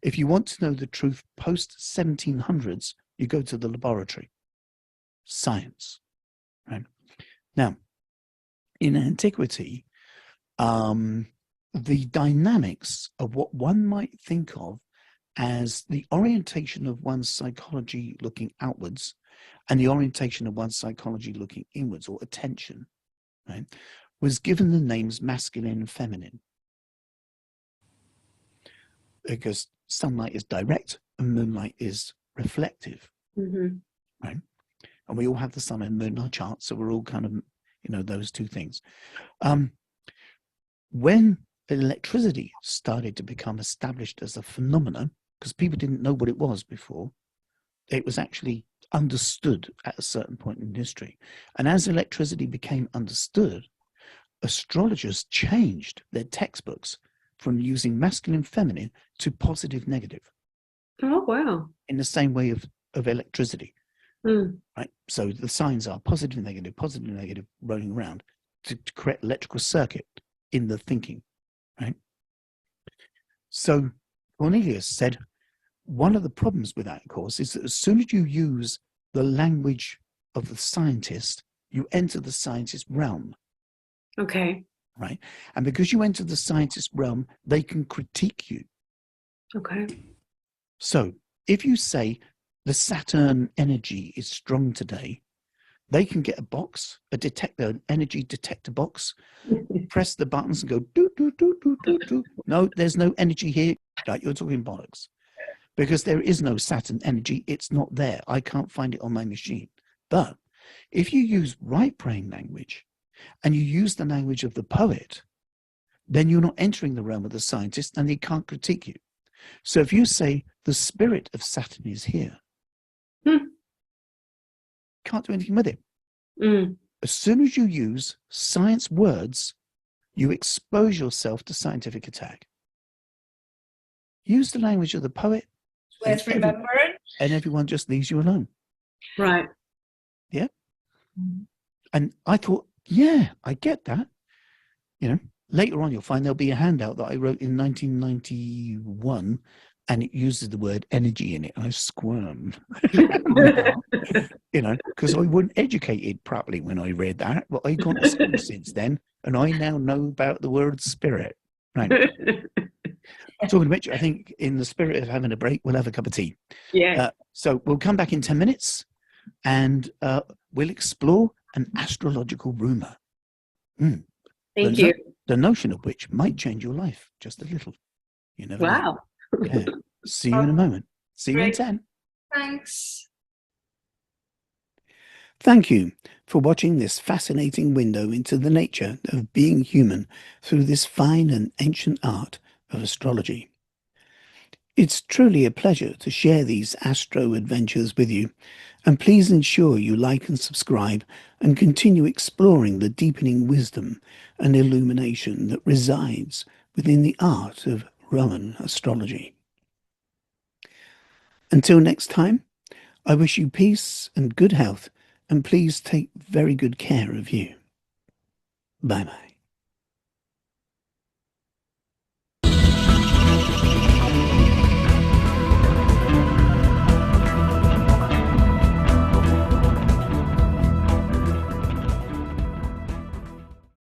If you want to know the truth post 1700s, you go to the laboratory. Science, right? Now, in antiquity, the dynamics of what one might think of as the orientation of one's psychology looking outwards and the orientation of one's psychology looking inwards, or attention, right, was given the names masculine and feminine. Because sunlight is direct and moonlight is reflective, right? And we all have the sun and moon in our chart, so we're all kind of, those two things. When electricity started to become established as a phenomenon, because people didn't know what it was before, it was actually understood at a certain point in history. And as electricity became understood, astrologers changed their textbooks from using masculine, feminine to positive, negative. Oh, wow. In the same way of electricity, right? So the signs are positive, negative, rolling around to create electrical circuit in the thinking, right? So Cornelius said, one of the problems with that, of course, is that as soon as you use the language of the scientist, you enter the scientist realm. Okay. Right. And because you enter the scientist realm, they can critique you. Okay. So if you say the Saturn energy is strong today, they can get a box, an energy detector box, press the buttons and go, do, do, do, do, do, do. No, there's no energy here. Like, you're talking bollocks. Because there is no Saturn energy. It's not there. I can't find it on my machine. But if you use right brain language, and you use the language of the poet, then you're not entering the realm of the scientist and he can't critique you. So if you say the spirit of Saturn is here, can't do anything with it. As soon as you use science words, you expose yourself to scientific attack. Use the language of the poet. Worth remembering. And everyone just leaves you alone. Right. Yeah. And I thought, yeah, I get that. Later on, you'll find there'll be a handout that I wrote in 1991, and it uses the word energy in it. And I squirmed, because I wasn't educated properly when I read that. But I've gone to school since then, and I now know about the word spirit. Right. Talking about which, I think in the spirit of having a break, we'll have a cup of tea. Yeah. So we'll come back in 10 minutes, and we'll explore an astrological rumor. Thank you. The notion of which might change your life just a little. You never know. Wow. Yeah. See you in a moment. See you in Great. 10. Thanks. Thank you for watching this fascinating window into the nature of being human through this fine and ancient art of astrology. It's truly a pleasure to share these astro adventures with you, and please ensure you like and subscribe and continue exploring the deepening wisdom and illumination that resides within the art of Rowan astrology. Until next time, I wish you peace and good health, and please take very good care of you. Bye-bye.